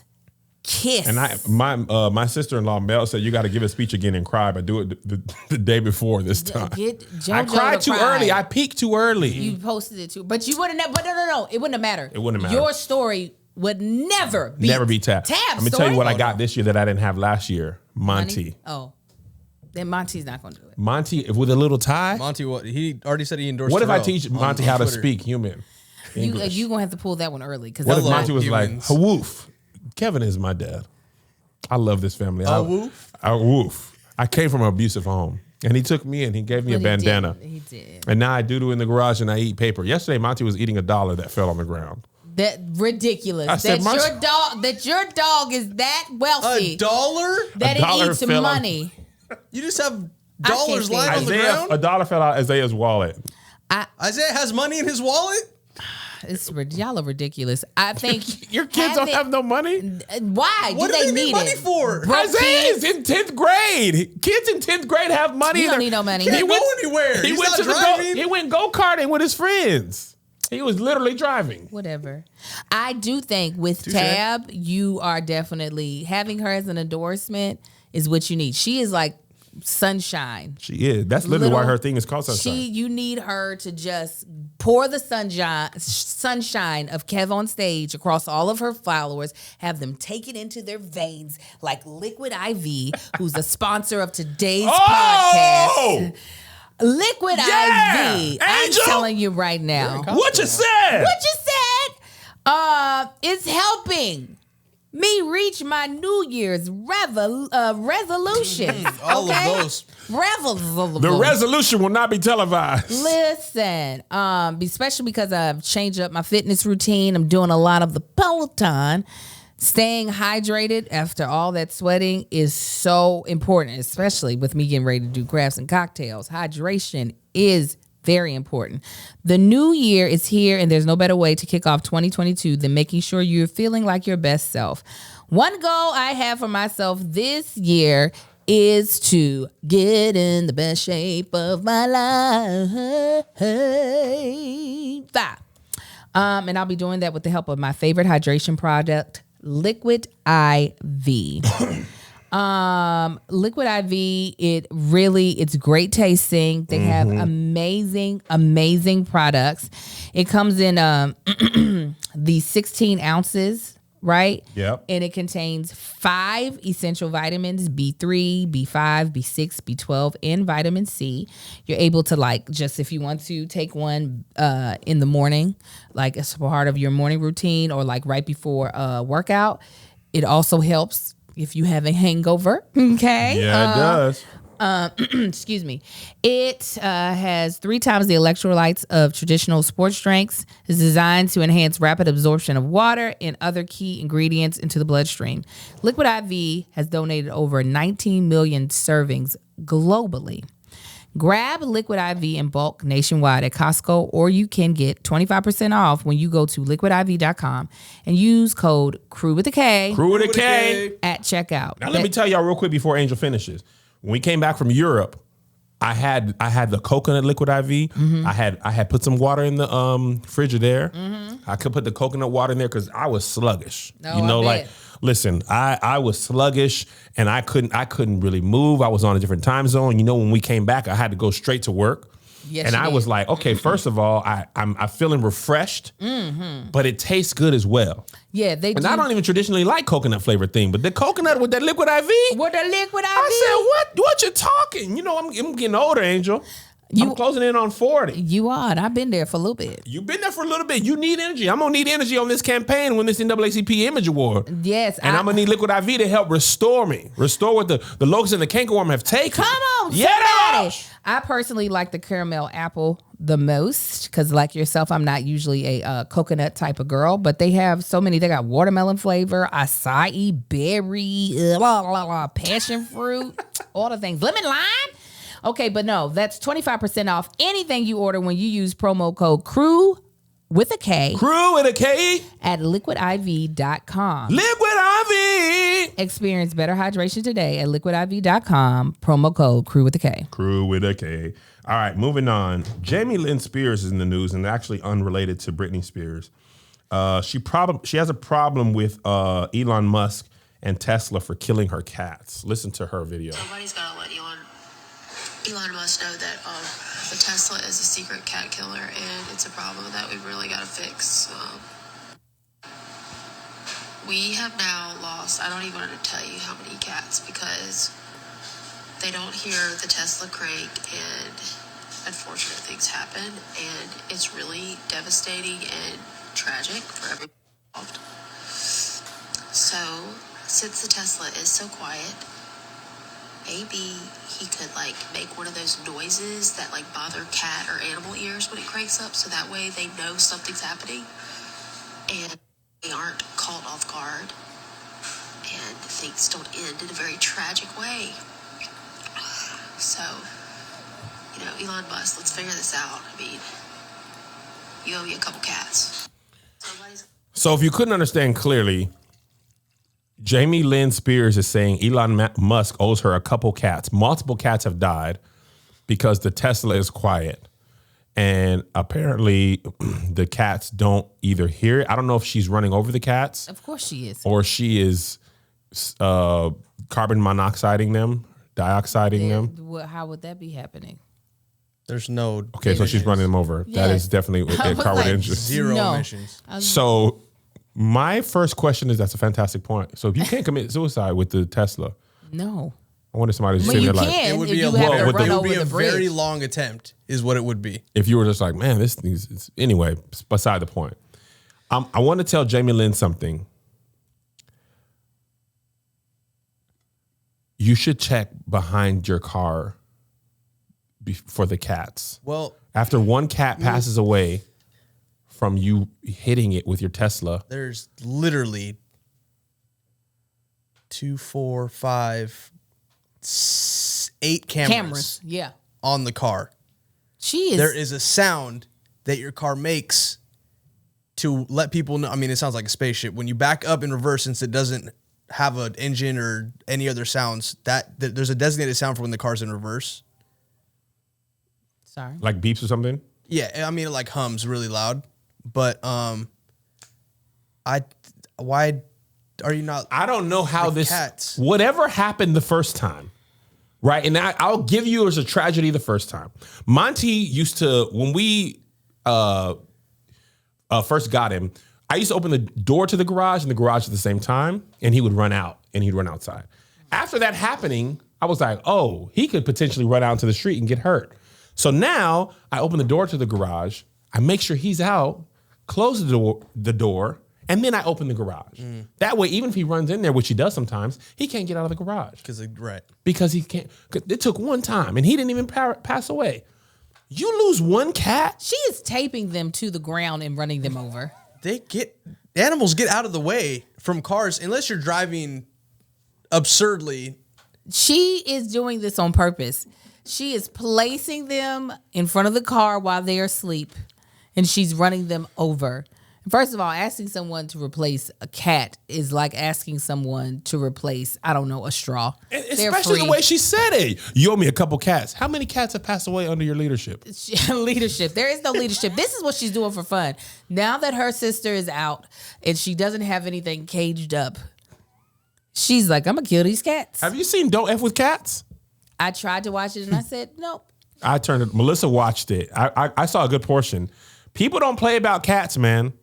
kiss. And my sister-in-law Mel said you got to give a speech again and cry, but do it the day before this time. I cried too early. I peaked too early. You posted it too, but you wouldn't have. But no, it wouldn't have mattered. It wouldn't have mattered. Your story would never be Tab. Let me tell you what I got this year that I didn't have last year. Monty. Oh, then Monty's not going to do it. Monty with a little tie. Monty, what he already said he endorsed. What if I teach Monty how to speak human English? You gonna have to pull that one early because what if Monty was humans. Like, "Hawoof, Kevin is my dad. I love this family. Woof. I came from an abusive home, and he took me and he gave me a bandana. He did. And now I doo-doo in the garage and I eat paper. Yesterday, Monty was eating $1 that fell on the ground. That ridiculous. I said, that your dog is that wealthy. $1? That it eats money. You just have dollars lying on the ground? $1 fell out of Isaiah's wallet. Isaiah has money in his wallet? Y'all are ridiculous. I think your kids don't have no money. Why? What do they need money for? Isaiah is in 10th grade. Kids in 10th grade have money. He don't need no money. He can't go anywhere. He went go-karting with his friends. He was literally driving. Whatever. I do think with Tab, you are definitely having her as an endorsement is what you need. She is like sunshine. She is. That's literally why her thing is called sunshine. You need her to just pour the sunshine of KevOnStage across all of her followers, have them take it into their veins like Liquid IV, who's a sponsor of today's podcast. Liquid IV. I'm telling you right now. What you said? It's helping me reach my New Year's resolutions. All of those. The resolution will not be televised. Listen, especially because I've changed up my fitness routine. I'm doing a lot of the Peloton. Staying hydrated after all that sweating is so important, especially with me getting ready to do crafts and cocktails. Hydration is Very important. The new year is here, and there's no better way to kick off 2022 than making sure you're feeling like your best self. One goal I have for myself this year is to get in the best shape of my life. And I'll be doing that with the help of my favorite hydration product, Liquid IV. Liquid IV, it's great tasting. They have amazing products. It comes in these 16 ounces, right? Yep. And it contains 5 essential vitamins: B3, B5, B6, B12, and vitamin C. You're able to just if you want to take one in the morning, like as part of your morning routine, or like right before a workout. It also helps if you have a hangover, okay? Yeah, it does. Excuse me. It has 3 times the electrolytes of traditional sports drinks. It's designed to enhance rapid absorption of water and other key ingredients into the bloodstream. Liquid IV has donated over 19 million servings globally. Grab Liquid IV in bulk nationwide at Costco, or you can get 25% off when you go to liquidiv.com and use code CREW with a K. Crew with a K. At checkout. Now let me tell y'all real quick before Angel finishes. When we came back from Europe, I had the coconut Liquid IV. I had put some water in the Frigidaire. I could put the coconut water in there because I was sluggish. Listen, I was sluggish and I couldn't really move. I was on a different time zone. When we came back, I had to go straight to work. Yes, and I was like, okay, first of all, I'm feeling refreshed, but it tastes good as well. Yeah, they do. And I don't even traditionally like coconut flavored thing, but the coconut with that Liquid IV. With the Liquid IV. I said, what you talking? I'm getting older, Angel. I'm closing in on 40. You are. And I've been there for a little bit. You've been there for a little bit. You need energy. I'm going to need energy on this campaign when this NAACP Image Award. Yes. And I'm going to need Liquid IV to help restore me. Restore what the locusts and the cankerworm have taken. Come on, somebody. I personally like the caramel apple the most because, like yourself, I'm not usually a coconut type of girl, but they have so many. They got watermelon flavor, acai, berry, passion fruit, all the things. Lemon lime. Okay, but no, that's 25% off anything you order when you use promo code CREW with a K. CREW with a K. At liquidiv.com. Liquid IV. Experience better hydration today at liquidiv.com. Promo code CREW with a K. CREW with a K. All right, moving on. Jamie Lynn Spears is in the news, and actually unrelated to Britney Spears. She has a problem with Elon Musk and Tesla for killing her cats. Listen to her video. Somebody's got to let Elon Musk know that the Tesla is a secret cat killer, and it's a problem that we've really got to fix. We have now lost, I don't even want to tell you how many cats, because they don't hear the Tesla crank, and unfortunate things happen, and it's really devastating and tragic for everyone involved. So, since the Tesla is so quiet, maybe he could make one of those noises that bother cat or animal ears when it cranks up, so that way they know something's happening and they aren't caught off guard and things don't end in a very tragic way. So, Elon Musk, let's figure this out. I mean, you owe me a couple cats. So if you couldn't understand clearly, Jamie Lynn Spears is saying Elon Musk owes her a couple cats. Multiple cats have died because the Tesla is quiet. And apparently the cats don't either hear it. I don't know if she's running over the cats. Of course she is. Or she is carbon monoxiding them, dioxiding them. How would that be happening? There's no... Okay, so she's running them over. Yeah. That is definitely a carbon engine. Zero emissions. So... my first question is, that's a fantastic point. So if you can't commit suicide with the Tesla, no. I wonder somebody just sitting there like, it would be a very long attempt, is what it would be. If you were just like, man, this thing's anyway. Beside the point. I want to tell Jamie Lynn something. You should check behind your car for the cats. Well, after one cat passes away from you hitting it with your Tesla, there's literally 2, 4, 5, 8 cameras. Yeah. On the car. There is a sound that your car makes to let people know. I mean, it sounds like a spaceship. When you back up in reverse, since it doesn't have an engine or any other sounds, there's a designated sound for when the car's in reverse. Sorry. Like beeps or something? Yeah, I mean, it like hums really loud. But why are you not? I don't know how this. Cats. Whatever happened the first time, right? And I'll give you as a tragedy the first time. Monty used to, when we first got him, I used to open the door to the garage and the garage at the same time, and he would run out and he'd run outside. After that happening, I was like, oh, he could potentially run out into the street and get hurt. So now I open the door to the garage, I make sure he's out, close the door, and then I open the garage. That way, even if he runs in there, which he does sometimes, he can't get out of the garage. Because he can't. It took one time, and he didn't even pass away. You lose one cat? She is taping them to the ground and running them over. Animals get out of the way from cars unless you're driving absurdly. She is doing this on purpose. She is placing them in front of the car while they're asleep, and she's running them over. First of all, asking someone to replace a cat is like asking someone to replace, I don't know, a straw. Especially the way she said it. You owe me a couple cats. How many cats have passed away under your leadership? Leadership. There is no leadership. This is what she's doing for fun. Now that her sister is out and she doesn't have anything caged up, she's like, I'm going to kill these cats. Have you seen Don't F with Cats? I tried to watch it and I said, nope. I turned it. Melissa watched it. I saw a good portion. People don't play about cats, man.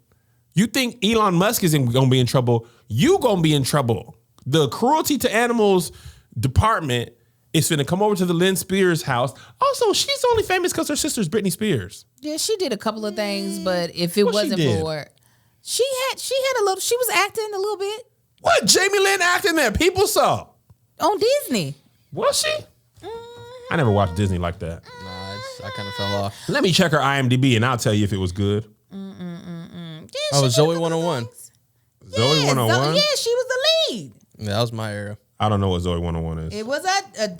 You think Elon Musk isn't going to be in trouble? You going to be in trouble. The cruelty to animals department is going to come over to the Lynn Spears house. Also, she's only famous because her sister's Britney Spears. Yeah, she did a couple of things, but if it wasn't for she had a little. She was acting a little bit. What? Jamie Lynn acting there? People saw on Disney. Was she? I never watched Disney like that. Nah, I kind of fell off. Let me check her IMDb and I'll tell you if it was good. Yeah, Zoe 101. Zoe 101? Yeah, she was the lead. Yeah, that was my era. I don't know what Zoe 101 is. It was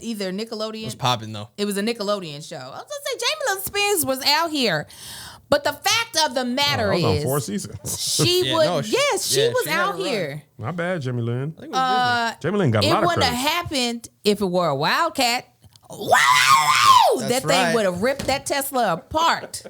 either Nickelodeon. It was popping though. It was a Nickelodeon show. I was gonna say Jamie Lynn Spears was out here, but the fact of the matter is, on 4 seasons. She was out here. My bad, Jamie Lynn. Jamie Lynn got a lot of credit. It wouldn't have happened if it were a Wildcat. Wow! That thing would have ripped that Tesla apart.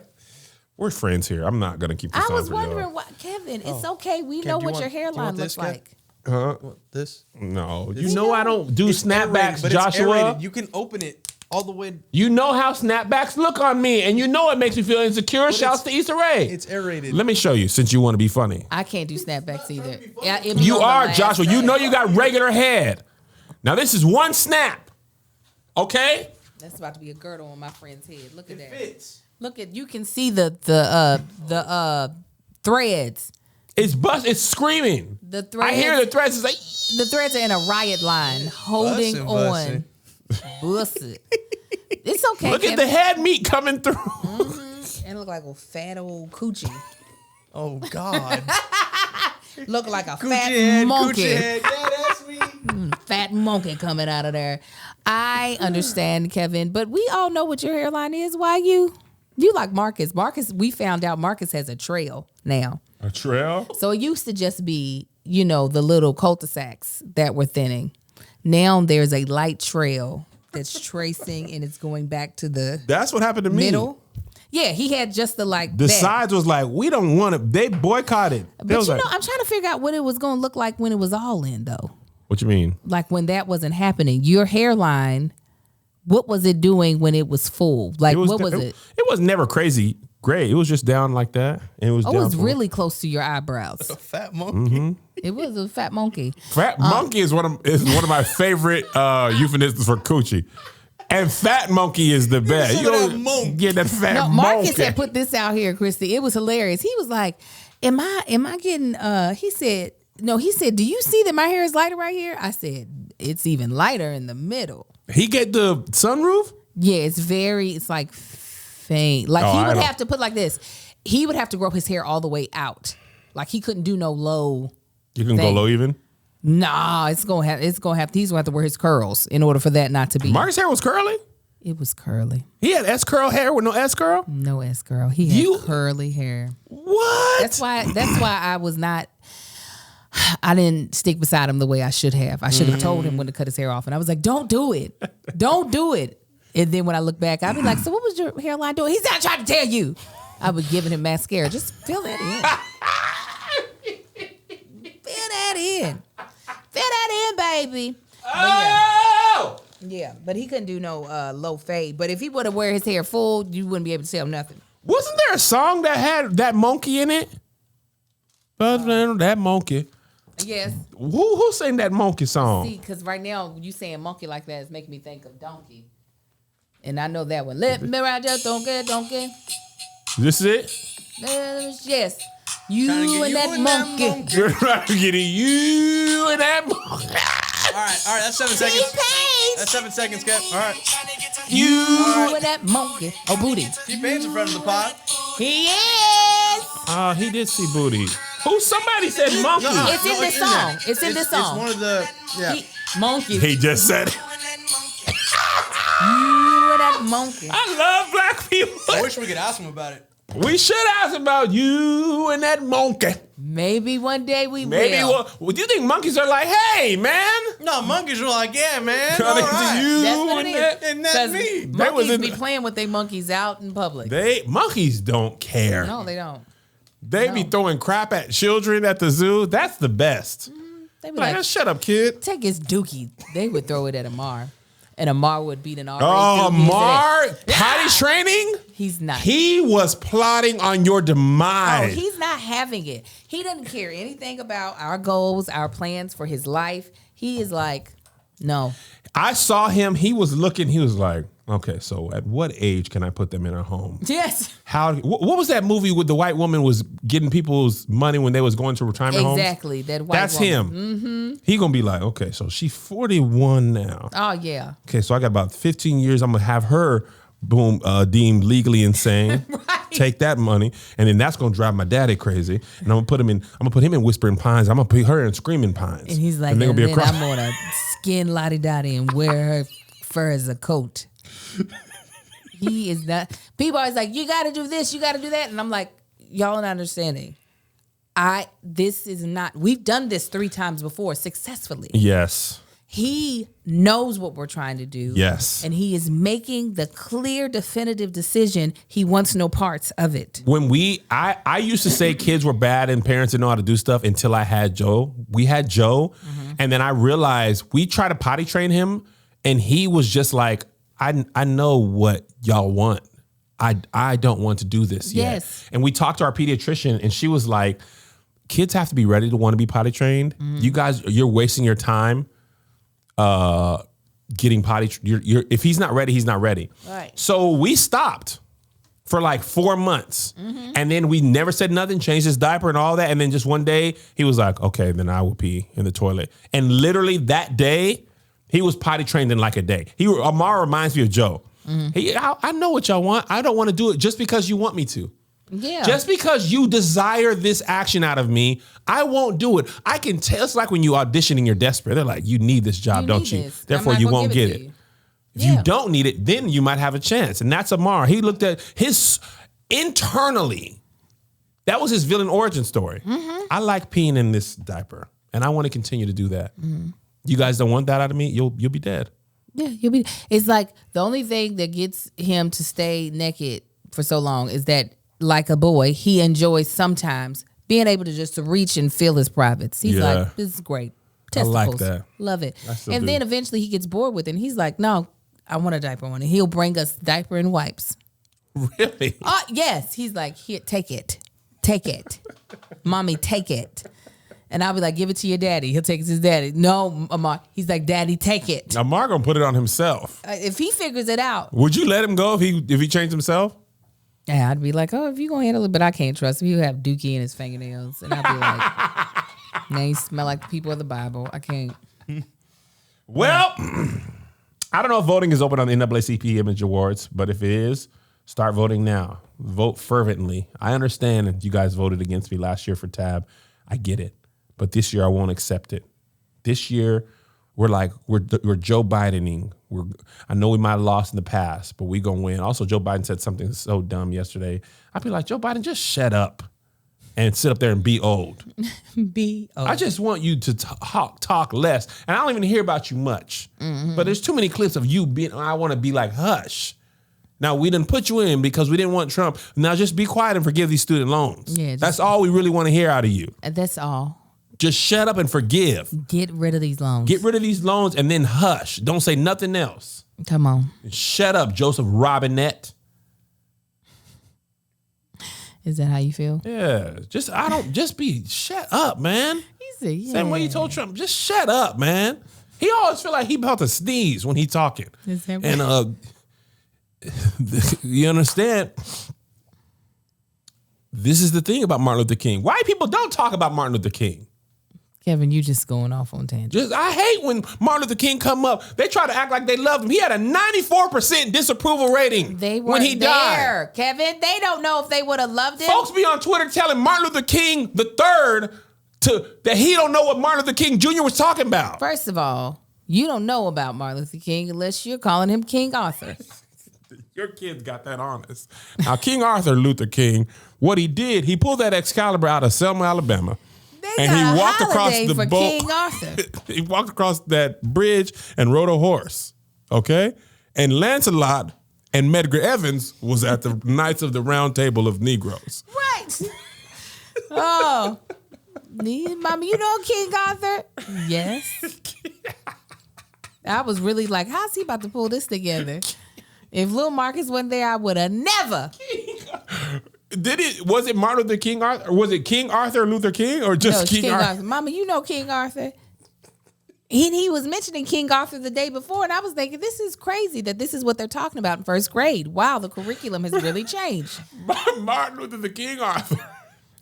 We're friends here. I'm not gonna keep this on. I was for wondering y'all. why, Kevin. It's okay. We know what your hairline looks like. Huh? This? No. You know I don't do snapbacks, but Joshua. It's you can open it all the way. You know how snapbacks look on me, and you know it makes me feel insecure. Shouts to Issa Rae. It's aerated. Let me show you, since you want to be funny. I can't do snapbacks either. You are, Joshua. You know you got regular head. Now this is one snap. Okay? That's about to be a girdle on my friend's head. Look at that. Fits. Look at, you can see the threads. It's screaming. The threads. I hear the threads. It's like the threads are in a riot line, holding on. Bussy. It's okay. Look at the head meat coming through. Mm-hmm. And look like a fat old coochie. Oh God. Look like a Coochie fat head, monkey. Coochie head. Yeah, that's me. Fat monkey coming out of there. I understand, Kevin, but we all know what your hairline is. Why you like Marcus? Marcus, we found out Marcus has a trail now. A trail? So it used to just be, the little cul-de-sacs that were thinning. Now there's a light trail that's tracing and it's going back to the That's what happened to me. middle. Yeah, he had just the sides was like, we don't want it. They boycotted. But I'm trying to figure out what it was going to look like when it was all in, though. What you mean? Like when that wasn't happening. Your hairline, what was it doing when it was full? Like, what was it? It was never crazy gray. It was just down like that. And it was down really close to your eyebrows. A fat monkey. Mm-hmm. It was a fat monkey. Fat monkey is one of my favorite euphemisms for coochie. And fat monkey is the best. You don't get that fat monkey. Marcus had put this out here, Christy. It was hilarious. He was like, am I getting, he said, do you see that my hair is lighter right here? I said, it's even lighter in the middle. He get the sunroof? Yeah, it's like faint. Like he would have to put like this. He would have to grow his hair all the way out. Like he couldn't do no low. You can go low even? Nah, he's gonna have to wear his curls in order for that not to be. Marcus' hair was curly? It was curly. He had S curl hair with no S curl? No S curl. He had curly hair. What? That's why I was not. I didn't stick beside him the way I should have. I should have told him when to cut his hair off, and I was like, "Don't do it, don't do it." And then when I look back, I'd be like, "So what was your hairline doing?" He's not trying to tell you. I was giving him mascara. Just fill that in. Fill that in. Fill that in, baby. Oh! Yeah, but he couldn't do no low fade. But if he would have wear his hair full, you wouldn't be able to tell nothing. Wasn't there a song that had that monkey in it? That monkey. Yes. Who sang that monkey song? See, because right now you saying monkey like that is making me think of donkey. And I know that one. Let me ride your donkey. This is it? Yes. You and that monkey. Trying to get you and that monkey. All right, that's 7 seconds. That's 7 seconds, Kev. All right. You and that monkey. Oh, booty. T-Pain's in front of the pod. He is. He did see booty. Who? Somebody said monkey. It's in this song. It's in this song. It's one of the, monkey. He just said it. You and that monkey. I love black people. I wish we could ask him about it. We should ask about you and that monkey. Maybe one day we Maybe will. Well, do you think monkeys are like, hey, man? No, monkeys were like, yeah, man. All right. you That's what and it that. is. And that's me. Monkeys be playing with their monkeys out in public. Monkeys don't care. No, they don't. They be throwing crap at children at the zoo. That's the best. They be Like, like, shut up, kid. take his dookie. They would throw it at Amar. And Amar would beat an already Oh, dookie. Mar, potty training? He's not. He was plotting on your Oh, demise. he's not having it. He doesn't care anything about our goals, our plans for his life. He is like, no. I saw him. He was looking. He was like, okay, so at what age can I put them in a home? Yes. What was that movie with the white woman was getting people's money when they was going to retirement homes? Exactly. That white That's woman. him. Mm-hmm. He going to be like, okay, so she's 41 now. Oh, yeah. Okay, so I got about 15 years. I'm going to have her deemed legally insane. Right. Take that money, and then that's gonna drive my daddy crazy. And I'm gonna put him in Whispering Pines. I'm gonna put her in Screaming Pines. And he's like, and and then I'm gonna skin Lottie Dottie and wear her fur as a coat. He is not. People always like, you gotta do this, you gotta do that. And I'm like, y'all not understanding. This is not, we've done this 3 times before successfully. Yes. He knows what we're trying to do. Yes. And he is making the clear, definitive decision. He wants no parts of it. When I used to say kids were bad and parents didn't know how to do stuff until I had Joe. We had Joe, and then I realized we tried to potty train him, and he was just like, I know what y'all want. I don't want to do this yet. Yes. And we talked to our pediatrician, and she was like, kids have to be ready to want to be potty trained. You guys, you're wasting your time. Getting potty. If he's not ready, he's not ready. Right. So we stopped for like 4 months, and then we never said nothing. Changed his diaper and all that, and then just one day he was like, "Okay, then I will pee in the toilet." And literally that day, he was potty trained in like a day. Amar reminds me of Joe. I know what y'all want. I don't want to do it just because you want me to. Yeah. Just because you desire this action out of me, I won't do it. I can tell. It's like when you audition and you're desperate. They're like, you need this job, don't you? Therefore, you won't get it. If you don't need it, then you might have a chance. And that's Amar. He looked at his internally. That was his villain origin story. I like peeing in this diaper, and I want to continue to do that. You guys don't want that out of me? You'll be dead. Yeah, you'll be. It's like the only thing that gets him to stay naked for so long is that, like a boy, he enjoys sometimes being able to just reach and feel his privates. He's like, this is great. Testicles. I like that. Love it. And then eventually he gets bored with it and he's like, no, I want a diaper one. And he'll bring us diaper and wipes. Really? Yes. He's like, here, take it. Take it. Mommy, take it. And I'll be like, give it to your daddy. He'll take it to his daddy. No, Amar. He's like, daddy, take it. Amar gonna put it on himself. If he figures it out. Would you let him go if he changed himself? Yeah, I'd be like, oh, if you're going to handle it, but I can't trust him. He'll have dookie in his fingernails. And I'd be like, man, you smell like the people of the Bible. I can't. Well, I don't know if voting is open on the NAACP Image Awards, but if it is, start voting now. Vote fervently. I understand that you guys voted against me last year for Tab. I get it. But this year, I won't accept it. This year, we're Joe Bidening. I know we might have lost in the past, but we gonna win. Also, Joe Biden said something so dumb yesterday. I'd be like, Joe Biden, just shut up and sit up there and be old. Be old. I just want you to talk less, and I don't even hear about you much. But there's too many clips of you being. I want to be like, hush. Now we didn't put you in because we didn't want Trump. Now just be quiet and forgive these student loans. Yeah, that's all we really want to hear out of you. That's all. Just shut up and forgive. Get rid of these loans. Get rid of these loans and then hush. Don't say nothing else. Come on. Shut up, Joseph Robinette. Is that how you feel? Yeah. Shut up, man. Easy. Yeah. Same way you told Trump, just shut up, man. He always feel like he about to sneeze when he talking. Is that and you understand? This is the thing about Martin Luther King. White people don't talk about Martin Luther King. Kevin, you just going off on tangents. I hate when Martin Luther King come up. They try to act like they loved him. He had a 94% disapproval rating when he died. Kevin, they don't know if they would have loved him. Folks be on Twitter telling Martin Luther King III that he don't know what Martin Luther King Jr. was talking about. First of all, you don't know about Martin Luther King unless you're calling him King Arthur. Your kids got that honest. Now, King Arthur Luther King, what he did, he pulled that Excalibur out of Selma, Alabama. And he walked across the boat. King Arthur. He walked across that bridge and rode a horse. Okay? And Lancelot and Medgar Evans was at the Knights of the Round Table of Negroes. Right. Oh. Mama, you know King Arthur? Yes. I was really like, how's he about to pull this together? If Lil Marcus wasn't there, I would have never. Was it Martin Luther King Arthur? Or was it King Arthur Luther King or just King Arthur? Mama, you know King Arthur. He was mentioning King Arthur the day before, and I was thinking, this is crazy that this is what they're talking about in first grade. Wow, the curriculum has really changed. Martin Luther the King Arthur.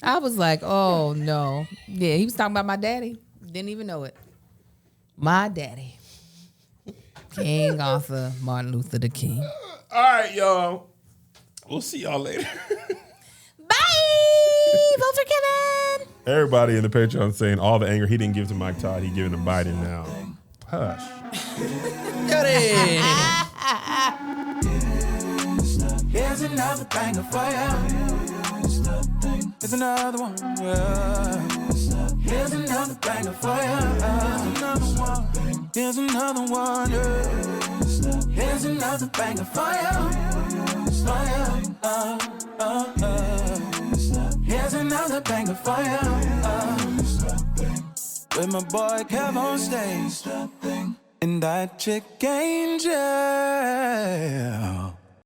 I was like, oh, no. Yeah, he was talking about my daddy. Didn't even know it. My daddy. King Arthur, Martin Luther the King. All right, y'all. We'll see y'all later. Bye. Vote for Kevin. Everybody in the Patreon saying all the anger he didn't give to Mike Todd, he giving to Biden now. Hush. Got it. Here's another banger for you. Here's another one. Here's another banger for you. Here's another one. Here's another banger for you. Here's another banger for you. With my boy KevOnStage and that chick Angel.